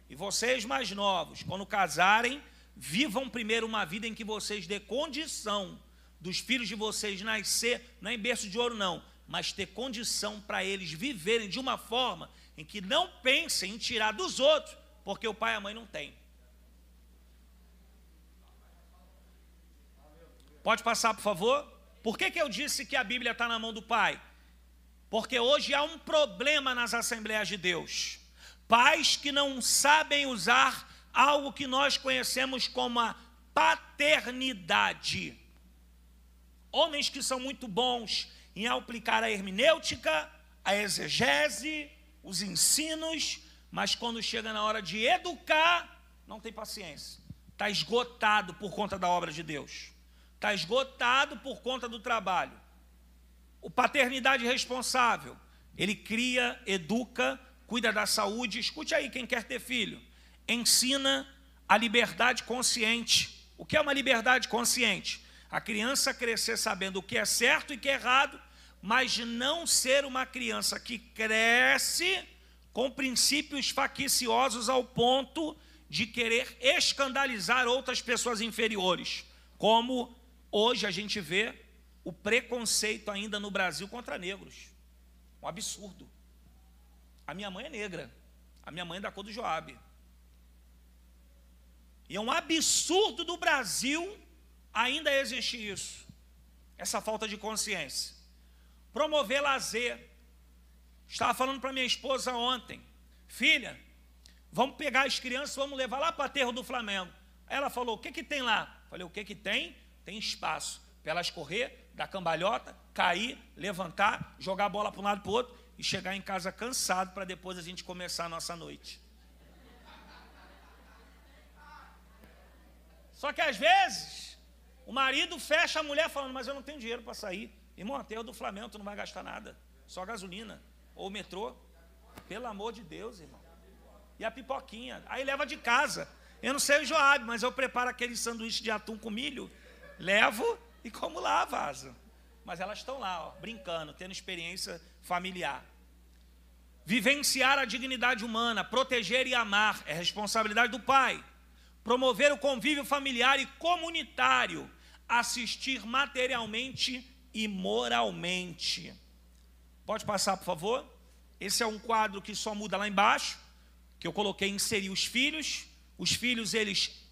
E vocês mais novos, quando casarem, vivam primeiro uma vida em que vocês dê condição dos filhos de vocês nascer, não é em berço de ouro não, mas ter condição para eles viverem de uma forma em que não pensem em tirar dos outros, porque o pai e a mãe não têm. Pode passar, por favor? Por que eu disse que a Bíblia está na mão do pai? Porque hoje há um problema nas Assembleias de Deus. Pais que não sabem usar algo que nós conhecemos como a paternidade. Homens que são muito bons em aplicar a hermenêutica, a exegese, os ensinos, mas quando chega na hora de educar, não tem paciência. Está esgotado por conta da obra de Deus. Está esgotado por conta do trabalho. O paternidade responsável, ele cria, educa, cuida da saúde. Escute aí, quem quer ter filho. Ensina a liberdade consciente. O que é uma liberdade consciente? A criança crescer sabendo o que é certo e o que é errado, mas não ser uma criança que cresce com princípios facciosos ao ponto de querer escandalizar outras pessoas inferiores, como hoje a gente vê o preconceito ainda no Brasil contra negros. Um absurdo. A minha mãe é negra, a minha mãe é da cor do Joabe. E é um absurdo do Brasil ainda existir isso, essa falta de consciência. Promover lazer. Estava falando para minha esposa ontem, filha, vamos pegar as crianças, vamos levar lá para o aterro do Flamengo. Aí ela falou, o que tem lá? Falei, o que tem? Tem espaço para elas correr, dar cambalhota, cair, levantar, jogar a bola para um lado para o outro e chegar em casa cansado para depois a gente começar a nossa noite. Só que às vezes o marido fecha a mulher falando, mas eu não tenho dinheiro para sair. Irmão, aterro do Flamengo, tu não vai gastar nada, só gasolina ou metrô. Pelo amor de Deus, irmão. E a pipoquinha, aí leva de casa. Eu não sei o Joabe, mas eu preparo aquele sanduíche de atum com milho, levo e como lá, vaza. Mas elas estão lá, ó, brincando, tendo experiência familiar. Vivenciar a dignidade humana, proteger e amar, é responsabilidade do pai. Promover o convívio familiar e comunitário, assistir materialmente e moralmente. Pode passar, por favor? Esse é um quadro que só muda lá embaixo, que eu coloquei inserir os filhos. Os filhos, eles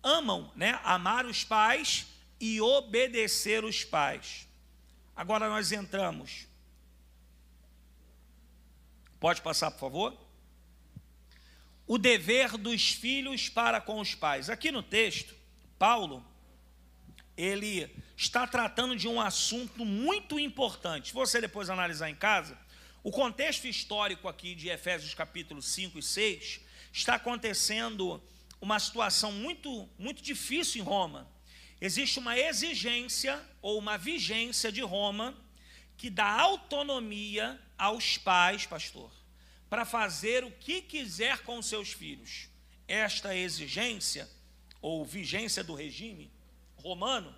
amam, né, amar os pais e obedecer os pais. Agora nós entramos. Pode passar, por favor? O dever dos filhos para com os pais. Aqui no texto, Paulo, ele está tratando de um assunto muito importante. Se você depois analisar em casa, o contexto histórico aqui de Efésios capítulo 5 e 6, está acontecendo uma situação muito difícil em Roma. Existe uma exigência ou uma vigência de Roma que dá autonomia aos pais, pastor, para fazer o que quiser com seus filhos. Esta exigência ou vigência do regime romano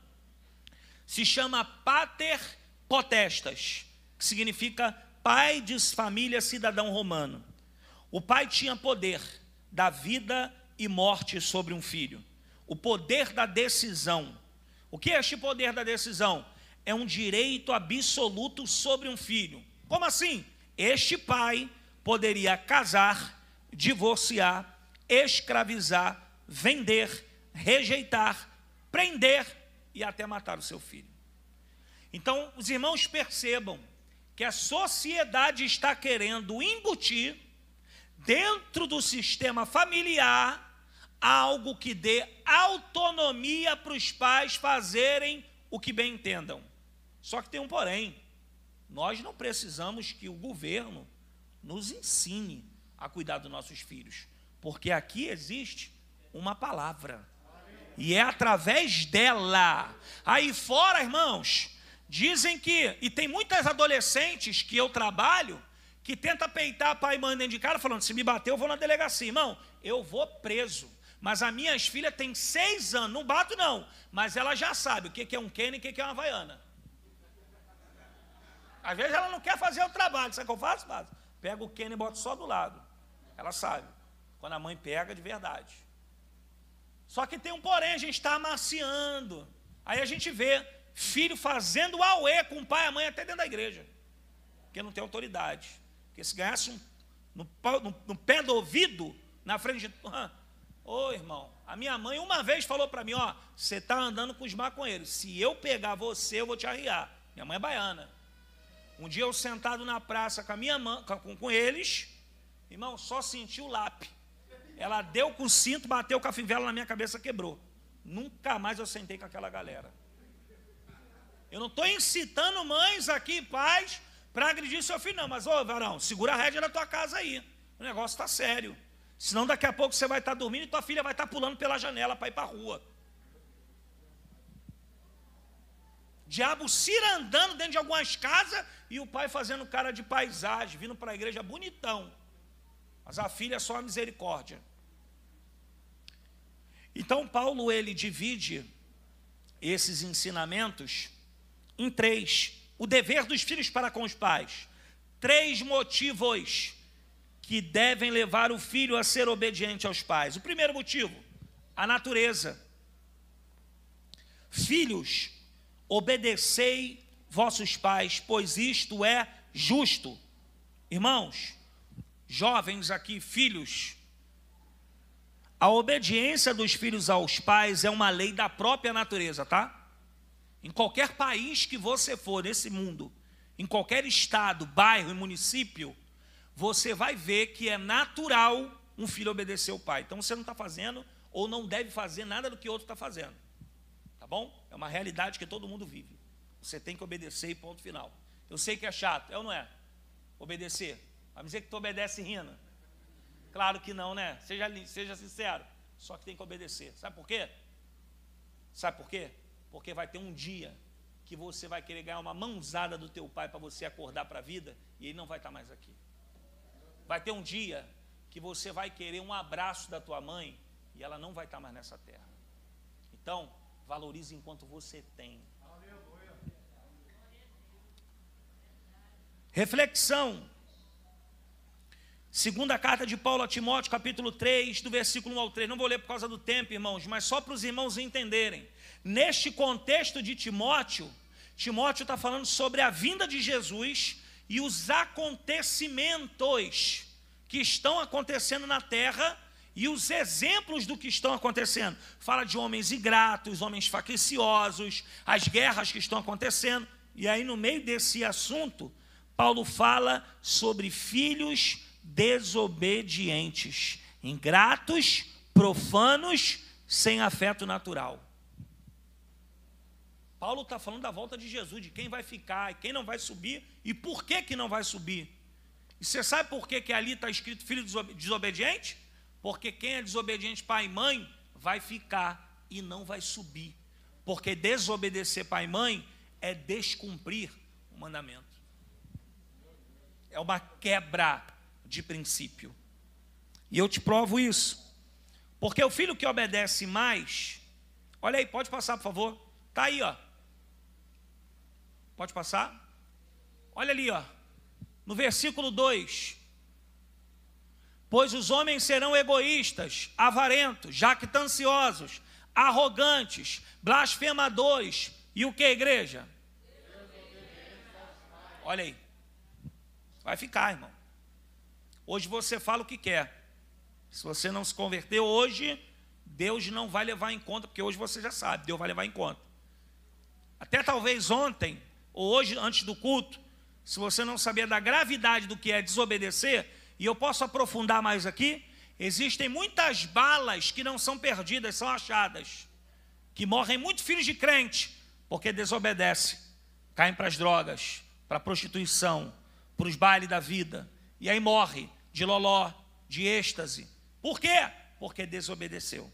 se chama pater potestas, que significa pai de família, cidadão romano. O pai tinha poder da vida e morte sobre um filho. O poder da decisão. O que é este poder da decisão? É um direito absoluto sobre um filho. Como assim? Este pai poderia casar, divorciar, escravizar, vender, rejeitar, prender e até matar o seu filho. Então, os irmãos percebam que a sociedade está querendo embutir dentro do sistema familiar algo que dê autonomia para os pais fazerem o que bem entendam. Só que tem um porém. Nós não precisamos que o governo nos ensine a cuidar dos nossos filhos, porque aqui existe uma palavra, e é através dela. Aí fora, irmãos, dizem que, e tem muitas adolescentes que eu trabalho, que tenta peitar pai e mãe dentro de casa, falando, se me bater eu vou na delegacia. Irmão, eu vou preso, mas as minhas filhas têm 6 anos, não bato não, mas ela já sabe o que é um Kenny e o que é uma Havaiana. Às vezes ela não quer fazer o trabalho, sabe o que eu faço? Pega o Kenny e bota só do lado. Ela sabe, quando a mãe pega de verdade. Só que tem um porém, a gente está amaciando. Aí a gente vê filho fazendo auê com o pai e a mãe até dentro da igreja, porque não tem autoridade. Porque se ganhasse no pé do ouvido, na frente de... Ô irmão, a minha mãe uma vez falou para mim, ó, você está andando com os maconheiros, se eu pegar você, eu vou te arriar. Minha mãe é baiana. Um dia eu sentado na praça com a minha mãe, com eles, Irmão, só senti o lápis. Ela deu com o cinto, bateu com a fivela na minha cabeça, quebrou. Nunca mais eu sentei com aquela galera. Eu não estou incitando mães aqui, pais, para agredir seu filho, não. Mas, ô, varão, segura a rédea da tua casa aí. O negócio está sério. Senão daqui a pouco você vai estar dormindo e tua filha vai estar pulando pela janela para ir para a rua. Diabo cirandando dentro de algumas casas e o pai fazendo cara de paisagem, vindo para a igreja bonitão. Mas a filha é só a misericórdia. Então Paulo, ele divide esses ensinamentos em 3. O dever dos filhos para com os pais. 3 motivos que devem levar o filho a ser obediente aos pais. O primeiro motivo, a natureza. Filhos, obedecei vossos pais, pois isto é justo. Irmãos, jovens aqui, filhos, a obediência dos filhos aos pais é uma lei da própria natureza, tá? Em qualquer país que você for nesse mundo, em qualquer estado, bairro e município, você vai ver que é natural um filho obedecer ao pai. Então você não está fazendo ou não deve fazer nada do que o outro está fazendo. Tá bom? É uma realidade que todo mundo vive. Você tem que obedecer e ponto final. Eu sei que é chato, é ou não é? Obedecer. Vai me dizer que tu obedece rindo. Claro que não, né? Seja sincero. Só que tem que obedecer. Sabe por quê? Sabe por quê? Porque vai ter um dia que você vai querer ganhar uma mãozada do teu pai para você acordar para a vida e ele não vai estar mais aqui. Vai ter um dia que você vai querer um abraço da tua mãe e ela não vai estar mais nessa terra. Então, valorize enquanto você tem. Reflexão. Segunda carta de Paulo a Timóteo, capítulo 3, do versículo 1 ao 3. Não vou ler por causa do tempo, irmãos, mas só para os irmãos entenderem. Neste contexto de Timóteo, Timóteo está falando sobre a vinda de Jesus e os acontecimentos que estão acontecendo na terra e os exemplos do que estão acontecendo. Fala de homens ingratos, homens facciosos, as guerras que estão acontecendo. E aí, no meio desse assunto, Paulo fala sobre filhos desobedientes, ingratos, profanos, sem afeto natural. Paulo está falando da volta de Jesus, de quem vai ficar e quem não vai subir e por que não vai subir. E você sabe por que ali está escrito filho desobediente? Porque quem é desobediente pai e mãe vai ficar e não vai subir. Porque desobedecer pai e mãe é descumprir o mandamento. É uma quebra de princípio. E eu te provo isso. Porque o filho que obedece mais, olha aí, pode passar, por favor. Está aí, ó. Pode passar? Olha ali, ó. No versículo 2. Pois os homens serão egoístas, avarentos, jactanciosos, arrogantes, blasfemadores. E o que, igreja? Olha aí. Vai ficar, irmão. Hoje você fala o que quer. Se você não se converteu hoje, Deus não vai levar em conta, porque hoje você já sabe, Deus vai levar em conta. Até talvez ontem, ou hoje, antes do culto, se você não sabia da gravidade do que é desobedecer, e eu posso aprofundar mais aqui, existem muitas balas que não são perdidas, são achadas, que morrem muitos filhos de crente, porque desobedecem, caem para as drogas, para a prostituição, para os bailes da vida, e aí morre de loló, de êxtase. Por quê? Porque desobedeceu.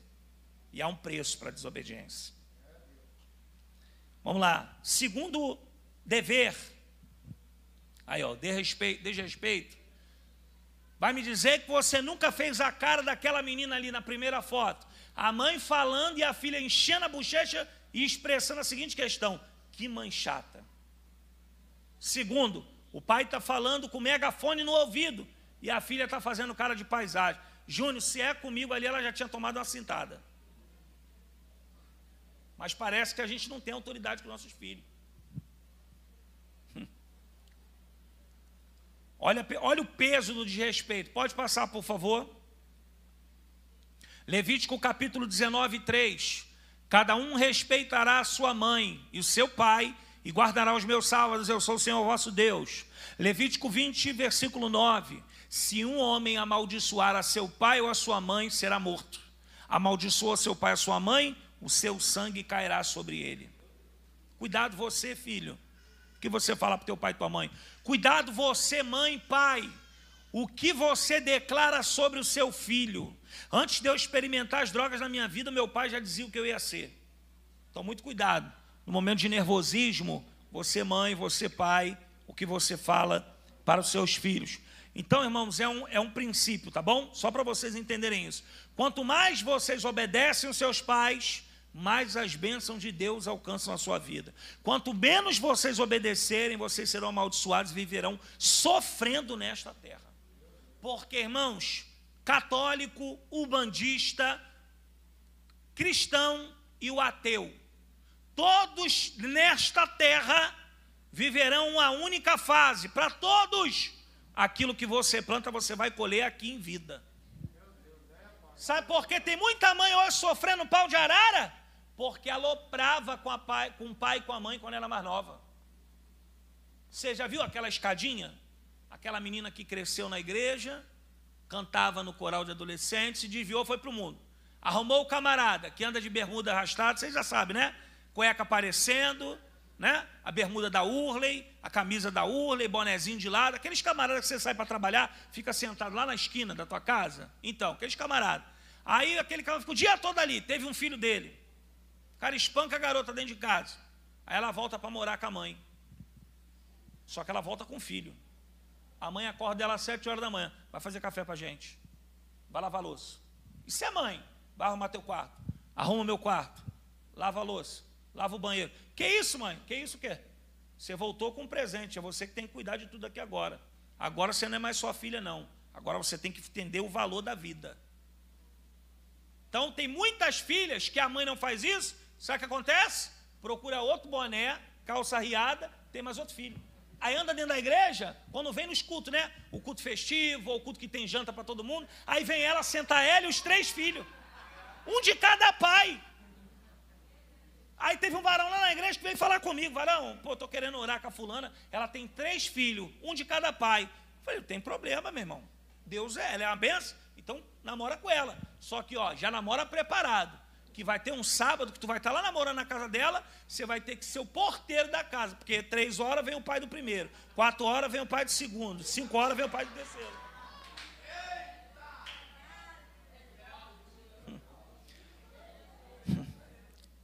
E há um preço para a desobediência. Vamos lá. Segundo dever. Aí, ó, desrespeito. Vai me dizer que você nunca fez a cara daquela menina ali na primeira foto. A mãe falando e a filha enchendo a bochecha e expressando a seguinte questão: que mãe chata. Segundo, o pai está falando com o megafone no ouvido e a filha está fazendo cara de paisagem. Júnior, se é comigo ali, ela já tinha tomado uma cintada. Mas parece que a gente não tem autoridade com nossos filhos. Olha o peso do desrespeito. Pode passar, por favor. Levítico capítulo 19, 3. Cada um respeitará a sua mãe e o seu pai, e guardará os meus sábados, eu sou o Senhor vosso Deus. Levítico 20, versículo 9. Se um homem amaldiçoar a seu pai ou a sua mãe, será morto. Amaldiçoa seu pai ou a sua mãe, o seu sangue cairá sobre ele. Cuidado você, filho, o que você fala para o teu pai e tua mãe. Cuidado você, mãe e pai, o que você declara sobre o seu filho. Antes de eu experimentar as drogas na minha vida, meu pai já dizia o que eu ia ser. Então, muito cuidado. No momento de nervosismo, você mãe, você pai, o que você fala para os seus filhos. Então, irmãos, é um princípio, tá bom? Só para vocês entenderem isso. Quanto mais vocês obedecem os seus pais, mais as bênçãos de Deus alcançam a sua vida. Quanto menos vocês obedecerem, vocês serão amaldiçoados e viverão sofrendo nesta terra. Porque, irmãos, católico, ubandista, cristão e o ateu, todos nesta terra viverão uma única fase. Para todos, aquilo que você planta, você vai colher aqui em vida. Sabe por que tem muita mãe hoje sofrendo pau de arara? Porque aloprava com o pai e com a mãe quando era mais nova. Você já viu aquela escadinha? Aquela menina que cresceu na igreja, cantava no coral de adolescentes, se desviou, foi para o mundo. Arrumou o camarada que anda de bermuda arrastada, vocês já sabem, né? Cueca aparecendo, né? A bermuda da Urley, a camisa da Urley, bonezinho de lado. Aqueles camaradas que você sai para trabalhar, fica sentado lá na esquina da tua casa. Então, aqueles camaradas. Aí aquele camarada ficou o dia todo ali, teve um filho dele. O cara espanca a garota dentro de casa. Aí ela volta para morar com a mãe. Só que ela volta com o filho. A mãe acorda ela às 7 horas da manhã. Vai fazer café para a gente. Vai lavar a louça. Isso é mãe. Vai arrumar teu quarto. Arruma meu quarto. Lava a louça. Lava o banheiro. Que isso, mãe? Que isso o quê? Você voltou com um presente. É você que tem que cuidar de tudo aqui agora. Agora você não é mais sua filha, não. Agora você tem que entender o valor da vida. Então, tem muitas filhas que a mãe não faz isso. Sabe o que acontece? Procura outro boné, calça riada, tem mais outro filho. Aí anda dentro da igreja, quando vem nos cultos, né? O culto festivo, ou o culto que tem janta para todo mundo. Aí vem ela, senta ela e os 3 filhos. Um de cada pai. Aí teve um varão lá na igreja que veio falar comigo. Varão, pô, estou querendo orar com a fulana. Ela tem 3 filhos, um de cada pai. Eu falei, não tem problema, meu irmão. Deus ela é uma benção, então namora com ela. Só que, ó, já namora preparado. Que vai ter um sábado que tu vai estar lá namorando na casa dela, você vai ter que ser o porteiro da casa, porque 3 horas vem o pai do primeiro, 4 horas vem o pai do segundo, 5 horas vem o pai do terceiro.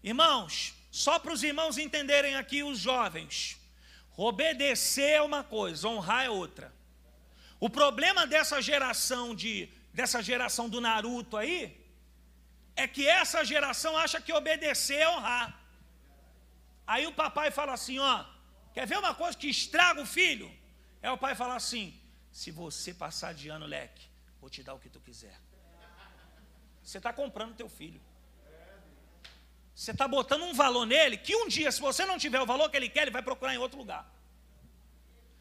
Irmãos, só para os irmãos entenderem aqui, os jovens, obedecer é uma coisa, honrar é outra. O problema dessa geração do Naruto aí, é que essa geração acha que obedecer é honrar. Aí o papai fala assim, ó, quer ver uma coisa que estraga o filho? É o pai falar assim, se você passar de ano, leque, vou te dar o que tu quiser. Você está comprando teu filho. Você está botando um valor nele, que um dia, se você não tiver o valor que ele quer, ele vai procurar em outro lugar.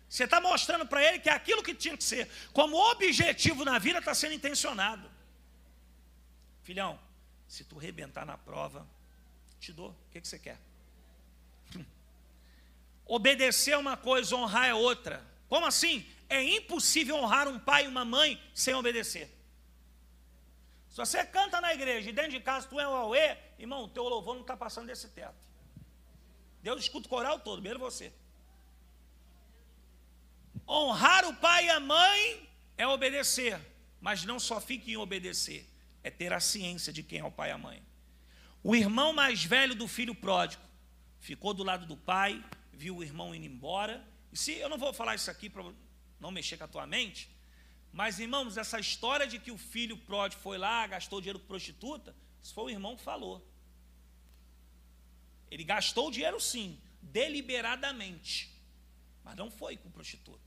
Você está mostrando para ele que aquilo que tinha que ser como objetivo na vida está sendo intencionado. Filhão, se tu rebentar na prova, te dou. O que você quer? Obedecer é uma coisa, honrar é outra. Como assim? É impossível honrar um pai e uma mãe sem obedecer. Se você canta na igreja e dentro de casa tu é um auê, irmão, teu louvor não está passando desse teto. Deus escuta o coral todo, mesmo você. Honrar o pai e a mãe é obedecer, mas não só fique em obedecer. É ter a ciência de quem é o pai e a mãe. O irmão mais velho do filho pródigo ficou do lado do pai, viu o irmão indo embora. E se eu não vou falar isso aqui para não mexer com a tua mente, mas, irmãos, essa história de que o filho pródigo foi lá, gastou dinheiro com prostituta, isso foi o irmão que falou. Ele gastou o dinheiro sim, deliberadamente, mas não foi com prostituta.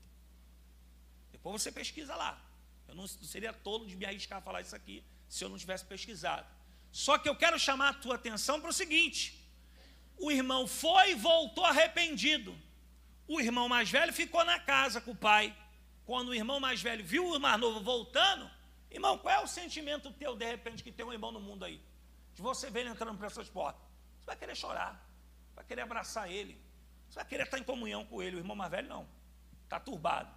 Depois você pesquisa lá. Eu não seria tolo de me arriscar a falar isso aqui se eu não tivesse pesquisado. Só que eu quero chamar a tua atenção para o seguinte: o irmão foi e voltou arrependido. O irmão mais velho ficou na casa com o pai. Quando o irmão mais velho viu o mais novo voltando, irmão, qual é o sentimento teu, de repente, que tem um irmão no mundo aí? De você ver ele entrando por essas portas. Você vai querer chorar, vai querer abraçar ele. Você vai querer estar em comunhão com ele. O irmão mais velho não. Está turbado.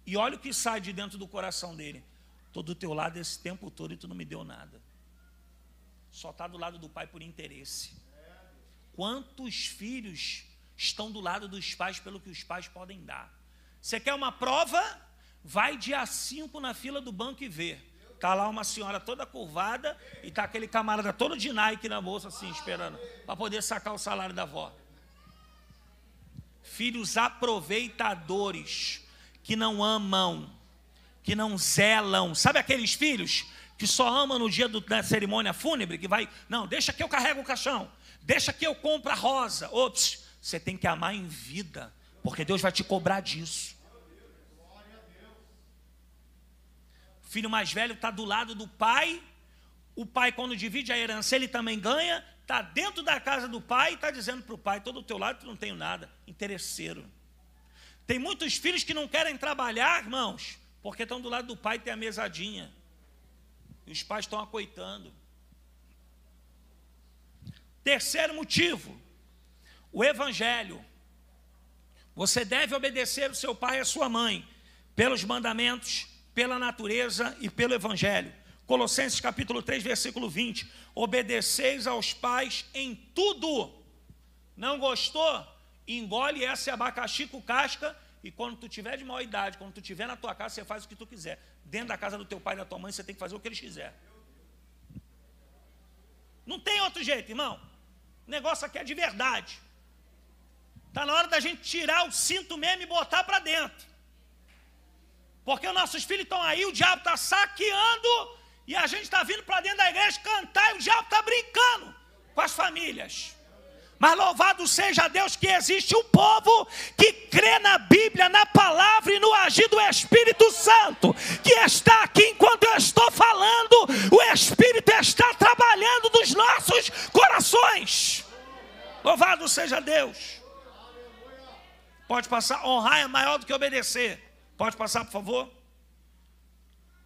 E olha o que sai de dentro do coração dele. Estou do teu lado esse tempo todo e tu não me deu nada. Só está do lado do pai por interesse. Quantos filhos estão do lado dos pais pelo que os pais podem dar? Você quer uma prova? Vai dia 5 na fila do banco e vê. Está lá uma senhora toda curvada e está aquele camarada todo de Nike na bolsa assim, esperando, para poder sacar o salário da avó. Filhos aproveitadores, que não amam, que não zelam. Sabe aqueles filhos que só amam no dia da cerimônia fúnebre, que vai, não, deixa que eu carrego o caixão, deixa que eu compro a rosa. Ops, você tem que amar em vida, porque Deus vai te cobrar disso. O filho mais velho está do lado do pai. O pai, quando divide a herança, ele também ganha. Está dentro da casa do pai e está dizendo para o pai: estou do teu lado, tu não tenho nada. Interesseiro. Tem muitos filhos que não querem trabalhar, irmãos, porque estão do lado do pai e tem a mesadinha. E os pais estão acoitando. Terceiro motivo, o evangelho. Você deve obedecer o seu pai e a sua mãe pelos mandamentos, pela natureza e pelo evangelho. Colossenses capítulo 3, versículo 20. Obedeceis aos pais em tudo. Não gostou? Engole esse abacaxi com casca e quando tu tiver de maior idade, quando tu tiver na tua casa, você faz o que tu quiser. Dentro da casa do teu pai e da tua mãe, você tem que fazer o que eles quiserem. Não tem outro jeito, irmão. O negócio aqui é de verdade. Está na hora da gente tirar o cinto mesmo e botar para dentro. Porque os nossos filhos estão aí, o diabo está saqueando e a gente está vindo para dentro da igreja cantar e o diabo está brincando com as famílias. Mas louvado seja Deus que existe um povo que crê na Bíblia, na palavra e no agir do Espírito Santo, que está aqui enquanto eu estou falando. O Espírito está trabalhando nos nossos corações. Louvado seja Deus. Pode passar. Honrar é maior do que obedecer. Pode passar, por favor?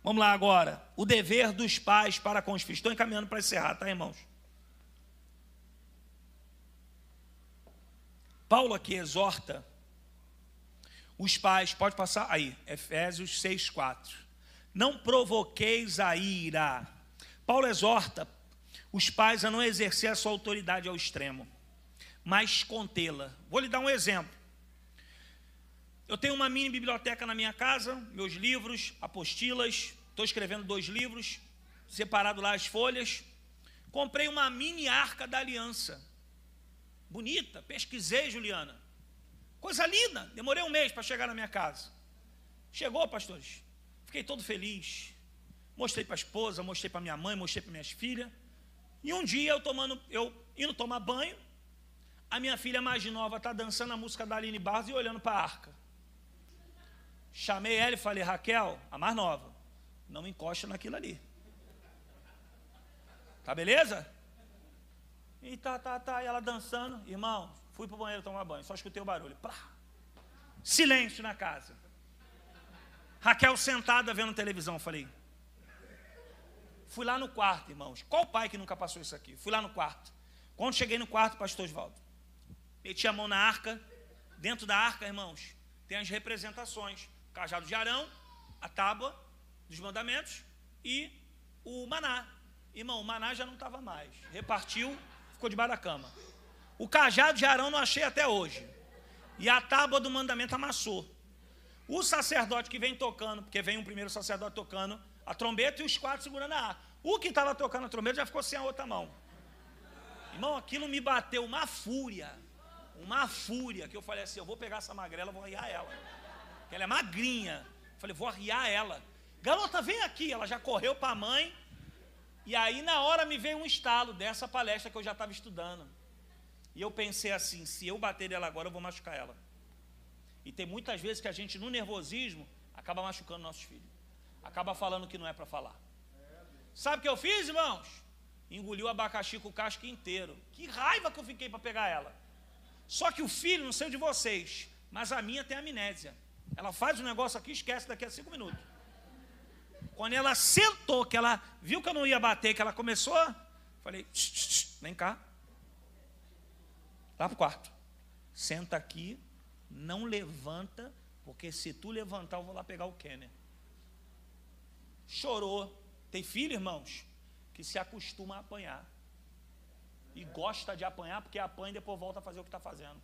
Vamos lá agora. O dever dos pais para com os filhos. Estou encaminhando para encerrar, tá, irmãos? Paulo aqui exorta os pais, pode passar aí, Efésios 6, 4. Não provoqueis a ira. Paulo exorta os pais a não exercer a sua autoridade ao extremo, mas contê-la. Vou lhe dar um exemplo. Eu tenho uma mini biblioteca na minha casa, meus livros, apostilas, estou escrevendo 2 livros, separado lá as folhas. Comprei uma mini arca da aliança. Bonita, pesquisei, Juliana. Coisa linda, demorei 1 mês para chegar na minha casa. Chegou, pastores. Fiquei todo feliz. Mostrei para a esposa, mostrei para minha mãe, mostrei para minhas filhas. E um dia eu indo tomar banho, a minha filha mais nova está dançando a música da Aline Barros e olhando para a arca. Chamei ela e falei: Raquel, a mais nova, não encosta naquilo ali. Tá beleza? E e ela dançando. Irmão, fui para o banheiro tomar banho, só escutei o barulho. Plá. Silêncio na casa. Raquel sentada vendo televisão, falei. Fui lá no quarto, irmãos. Qual pai que nunca passou isso aqui? Fui lá no quarto. Quando cheguei no quarto, pastor Osvaldo, meti a mão na arca. Dentro da arca, irmãos, tem as representações. O cajado de Arão, a tábua dos mandamentos e o maná. Irmão, o maná já não estava mais. Repartiu, ficou debaixo da cama. O cajado de Arão não achei até hoje. E a tábua do mandamento amassou. O sacerdote que vem tocando, porque vem um primeiro sacerdote tocando a trombeta e os 4 segurando a arca. O que estava tocando a trombeta já ficou sem a outra mão. Irmão, aquilo me bateu uma fúria, que eu falei assim: eu vou pegar essa magrela, vou arriar ela. Porque ela é magrinha. Eu falei: vou arriar ela. Garota, vem aqui. Ela já correu para a mãe. E aí, na hora, me veio um estalo dessa palestra que eu já estava estudando. E eu pensei assim: se eu bater ela agora, eu vou machucar ela. E tem muitas vezes que a gente, no nervosismo, acaba machucando nossos filhos. Acaba falando o que não é para falar. Sabe o que eu fiz, irmãos? Engoliu o abacaxi com o casco inteiro. Que raiva que eu fiquei para pegar ela. Só que o filho, não sei o de vocês, mas a minha tem amnésia. Ela faz um negócio aqui e esquece daqui a 5 minutos. Quando ela sentou, que ela viu que eu não ia bater, que ela começou, falei: vem cá. Lá pro quarto. senta aqui, não levanta, porque se tu levantar eu vou lá pegar o Kenner. Chorou. Tem filho, irmãos, que se acostuma a apanhar. E gosta de apanhar porque apanha e depois volta a fazer o que está fazendo.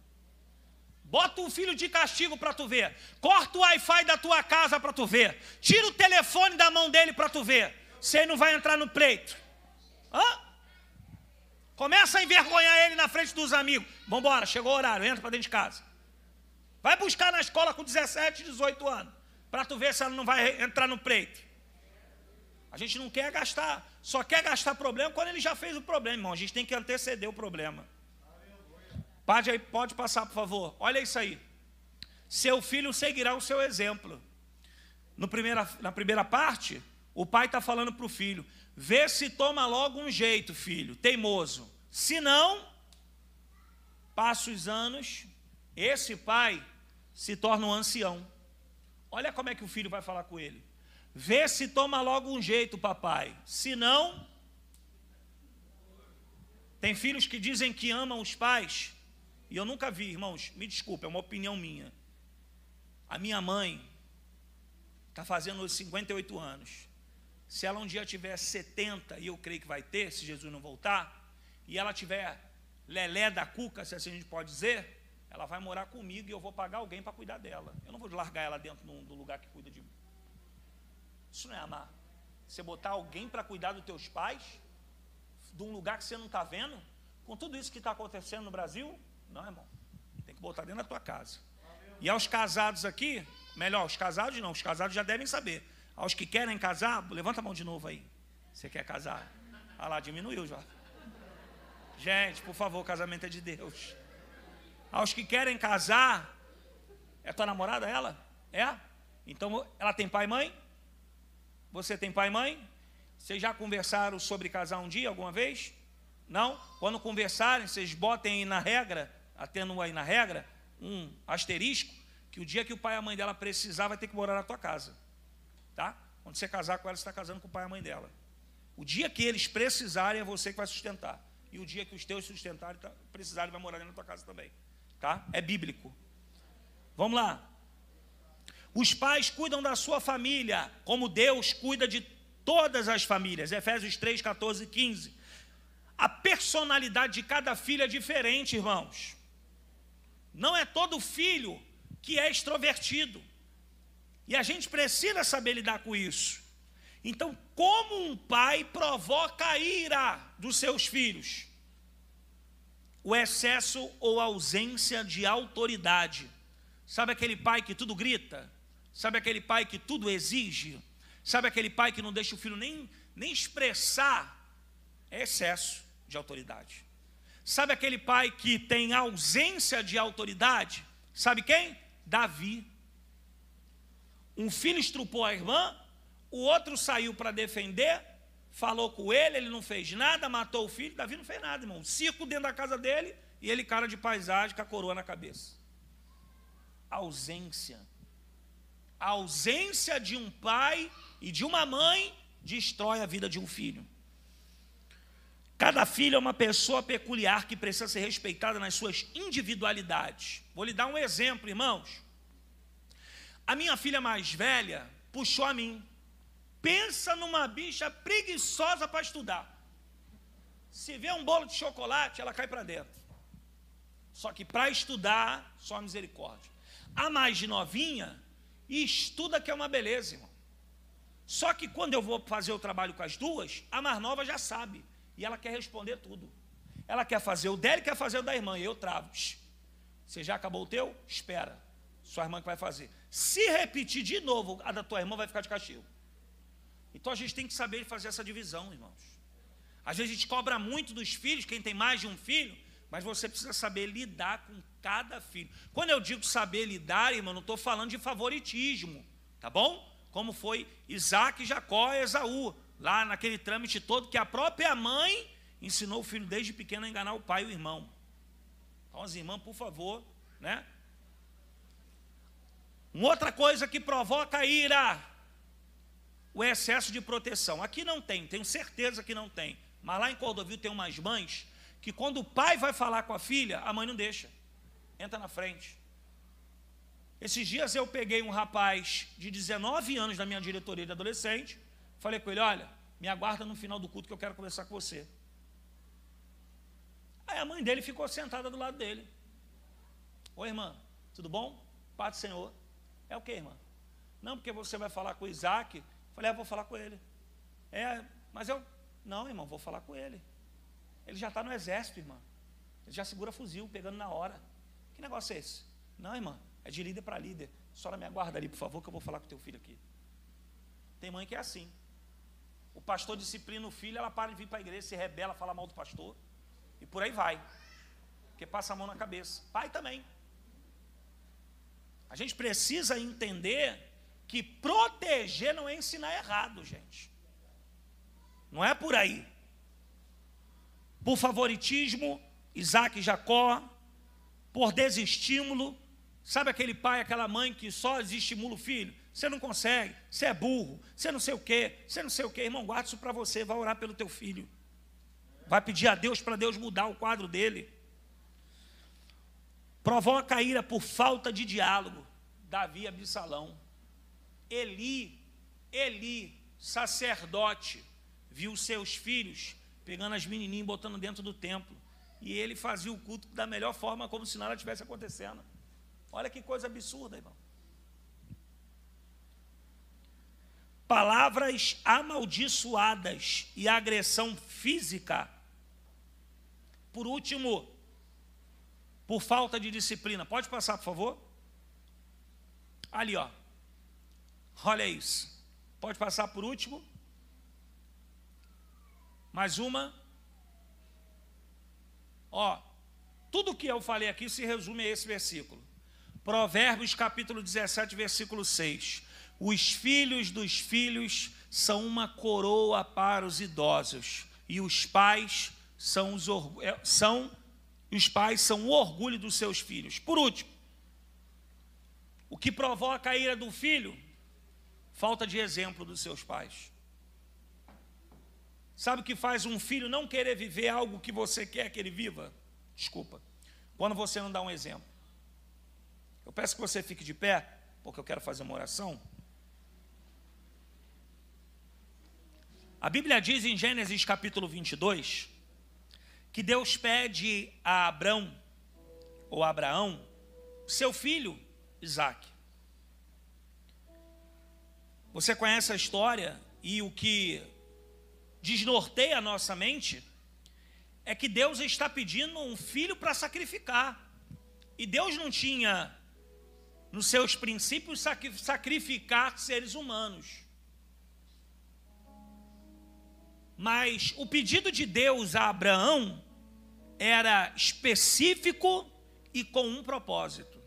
Bota um filho de castigo para tu ver. Corta o Wi-Fi da tua casa para tu ver. Tira o telefone da mão dele para tu ver. Se ele não vai entrar no pleito. Começa a envergonhar ele na frente dos amigos. Vamos embora, chegou o horário, entra para dentro de casa. Vai buscar na escola com 17, 18 anos. Para tu ver se ela não vai entrar no pleito. A gente não quer gastar. Só quer gastar problema quando ele já fez o problema, irmão. A gente tem que anteceder o problema. Pode passar, por favor. Olha isso aí. Seu filho seguirá o seu exemplo. Na primeira parte, o pai está falando para o filho: vê se toma logo um jeito, filho, teimoso. Se não, passa os anos, esse pai se torna um ancião. Olha como é que o filho vai falar com ele. Vê se toma logo um jeito, papai. Se não, tem filhos que dizem que amam os pais. E eu nunca vi, irmãos, me desculpe, é uma opinião minha. A minha mãe está fazendo 58 anos. Se ela um dia tiver 70, e eu creio que vai ter, se Jesus não voltar, e ela tiver lelé da cuca, se assim a gente pode dizer, ela vai morar comigo e eu vou pagar alguém para cuidar dela. Eu não vou largar ela dentro do lugar que cuida de mim. Isso não é amar. Você botar alguém para cuidar dos teus pais, de um lugar que você não está vendo, com tudo isso que está acontecendo no Brasil. Não, irmão, tem que botar dentro da tua casa. E aos casados aqui, melhor, os casados não, os casados já devem saber. Aos que querem casar, levanta a mão de novo aí. Você quer casar? Ah lá, diminuiu já. Gente, por favor, casamento é de Deus. Aos que querem casar, é tua namorada ela? É? Então, ela tem pai e mãe? Você tem pai e mãe? Vocês já conversaram sobre casar um dia, alguma vez? Não? Quando conversarem, vocês botem aí na regra, atendo aí na regra, um asterisco, que o dia que o pai e a mãe dela precisar, vai ter que morar na tua casa. Tá? Quando você casar com ela, você está casando com o pai e a mãe dela. O dia que eles precisarem, é você que vai sustentar. E o dia que os teus sustentarem, precisarem, vai morar dentro da tua casa também. Tá? É bíblico. Vamos lá. Os pais cuidam da sua família, como Deus cuida de todas as famílias. Efésios 3, 14 e 15. A personalidade de cada filho é diferente, irmãos. Não é todo filho que é extrovertido. E a gente precisa saber lidar com isso. Então, como um pai provoca a ira dos seus filhos? O excesso ou ausência de autoridade. Sabe aquele pai que tudo grita? Sabe aquele pai que tudo exige? Sabe aquele pai que não deixa o filho nem expressar? É excesso de autoridade. Sabe aquele pai que tem ausência de autoridade? Sabe quem? Davi. Um filho estrupou a irmã, o outro saiu para defender, falou com ele, ele não fez nada, matou o filho. Davi não fez nada, irmão. Circo dentro da casa dele e ele cara de paisagem com a coroa na cabeça. Ausência. A ausência de um pai e de uma mãe destrói a vida de um filho. Cada filho é uma pessoa peculiar que precisa ser respeitada nas suas individualidades. Vou lhe dar um exemplo, irmãos. A minha filha mais velha puxou a mim. Pensa numa bicha preguiçosa para estudar. Se vê um bolo de chocolate, ela cai para dentro. Só que para estudar, só misericórdia. A mais de novinha, estuda que é uma beleza, irmão. Só que quando eu vou fazer o trabalho com as duas, a mais nova já sabe. E ela quer responder tudo. Ela quer fazer o dela e quer fazer o da irmã. E eu travo. Você já acabou o teu? Espera. Sua irmã que vai fazer. Se repetir de novo, a da tua irmã vai ficar de castigo. Então a gente tem que saber fazer essa divisão, irmãos. Às vezes a gente cobra muito dos filhos, quem tem mais de um filho, mas você precisa saber lidar com cada filho. Quando eu digo saber lidar, irmão, não estou falando de favoritismo, tá bom? Como foi Isaac, Jacó e Esaú, lá naquele trâmite todo que a própria mãe ensinou o filho desde pequeno a enganar o pai e o irmão. Então as irmãs, por favor, né? Uma outra coisa que provoca ira, o excesso de proteção. Aqui não tem, tenho certeza que não tem. Mas lá em Cordovil tem umas mães que quando o pai vai falar com a filha, a mãe não deixa. Entra na frente. Esses dias eu peguei um rapaz de 19 anos da minha diretoria de adolescente, falei com ele, olha, me aguarda no final do culto que eu quero conversar com você. Aí a mãe dele ficou sentada do lado dele. Oi, irmã, tudo bom? Paz do Senhor. É o quê, irmã? Não, porque você vai falar com o Isaac. Falei, vou falar com ele. Mas eu... Não, irmão, vou falar com ele. Ele já está no exército, irmã. Ele já segura fuzil, pegando na hora. Que negócio é esse? Não, irmã, é de líder para líder. A senhora me aguarda ali, por favor, que eu vou falar com o teu filho aqui. Tem mãe que é assim. O pastor disciplina o filho, ela para de vir para a igreja, se rebela, fala mal do pastor. E por aí vai. Porque passa a mão na cabeça. Pai também. A gente precisa entender que proteger não é ensinar errado, gente. Não é por aí. Por favoritismo, Isaac e Jacó, por desestímulo. Sabe aquele pai, aquela mãe que só desestimula o filho? Você não consegue, você é burro, você não sei o quê, você não sei o quê. Irmão, guarda isso para você, vai orar pelo teu filho. Vai pedir a Deus para Deus mudar o quadro dele. Provoca a ira por falta de diálogo. Davi e Absalão. Eli, sacerdote, viu seus filhos pegando as menininhas e botando dentro do templo. E ele fazia o culto da melhor forma, como se nada estivesse acontecendo. Olha que coisa absurda, irmão. Palavras amaldiçoadas e agressão física. Por último, por falta de disciplina. Pode passar, por favor? Ali, ó. Olha isso. Pode passar por último. Mais uma. Ó, tudo que eu falei aqui se resume a esse versículo. Provérbios capítulo 17, versículo 6. Os filhos dos filhos são uma coroa para os idosos, e os pais são o orgulho dos seus filhos. Por último, o que provoca a ira do filho? Falta de exemplo dos seus pais. Sabe o que faz um filho não querer viver algo que você quer que ele viva? Desculpa. Quando você não dá um exemplo. Eu peço que você fique de pé, porque eu quero fazer uma oração. A Bíblia diz em Gênesis capítulo 22, que Deus pede a Abraão, seu filho Isaac. Você conhece a história, e o que desnorteia a nossa mente é que Deus está pedindo um filho para sacrificar. E Deus não tinha, nos seus princípios, sacrificar seres humanos. Mas o pedido de Deus a Abraão era específico e com um propósito.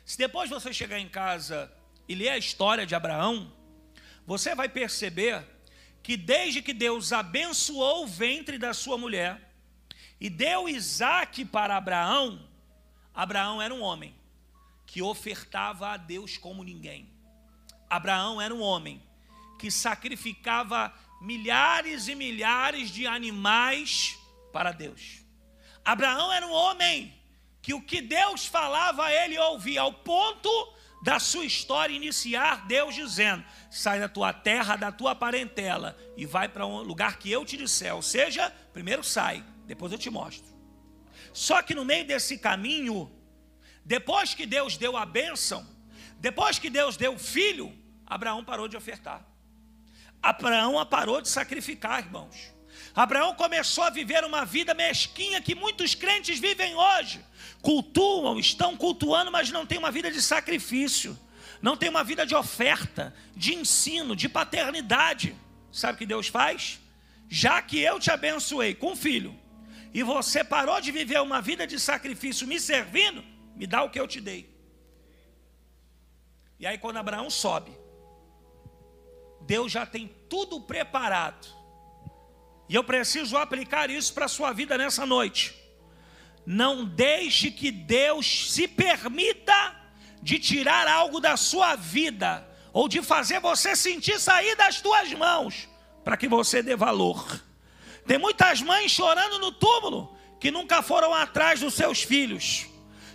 Se depois você chegar em casa e ler a história de Abraão, você vai perceber que desde que Deus abençoou o ventre da sua mulher e deu Isaac para Abraão, Abraão era um homem que ofertava a Deus como ninguém. Abraão era um homem que sacrificava milhares e milhares de animais para Deus. Abraão era um homem que o que Deus falava a ele ouvia, ao ponto da sua história iniciar Deus dizendo: sai da tua terra, da tua parentela e vai para um lugar que eu te disser. Ou seja, primeiro sai, depois eu te mostro. Só que no meio desse caminho, depois que Deus deu a bênção, depois que Deus deu o filho, Abraão parou de ofertar. Abraão parou de sacrificar, irmãos. Abraão começou a viver uma vida mesquinha que muitos crentes vivem hoje. Cultuam, estão cultuando, mas não tem uma vida de sacrifício. Não tem uma vida de oferta, de ensino, de paternidade. Sabe o que Deus faz? Já que eu te abençoei com filho, e você parou de viver uma vida de sacrifício me servindo, me dá o que eu te dei. E aí quando Abraão sobe, Deus já tem tudo preparado. E eu preciso aplicar isso para a sua vida nessa noite. Não deixe que Deus se permita de tirar algo da sua vida, ou de fazer você sentir sair das tuas mãos, para que você dê valor. Tem muitas mães chorando no túmulo, que nunca foram atrás dos seus filhos,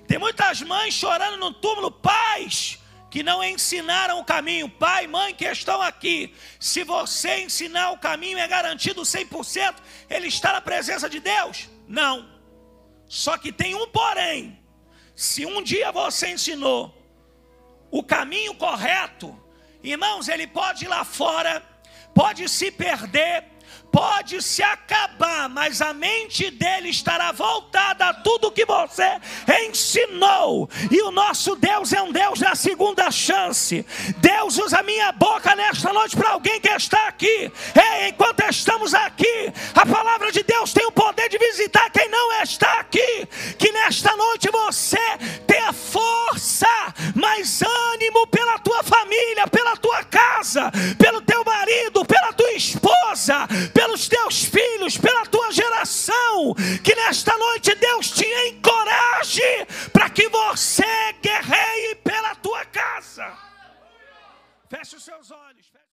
Tem muitas mães chorando no túmulo, pais que não ensinaram o caminho. Pai, mãe que estão aqui, se você ensinar o caminho, é garantido 100%, ele está na presença de Deus? Não. Só que tem um porém. Se um dia você ensinou o caminho correto, irmãos, ele pode ir lá fora, pode se perder, pode se acabar, mas a mente dele estará voltada a tudo que você ensinou. E o nosso Deus é um Deus da segunda chance. Deus usa a minha boca nesta noite para alguém que está aqui. Enquanto estamos aqui, a palavra de Deus tem o poder de visitar quem não está aqui. Que nesta noite você tenha força, mais ânimo pela tua família, pela tua casa, pelo teu marido, pela tua esposa, pelos teus filhos, pela tua geração. Que nesta noite Deus te encoraje para que você guerreie pela tua casa. Feche os seus olhos.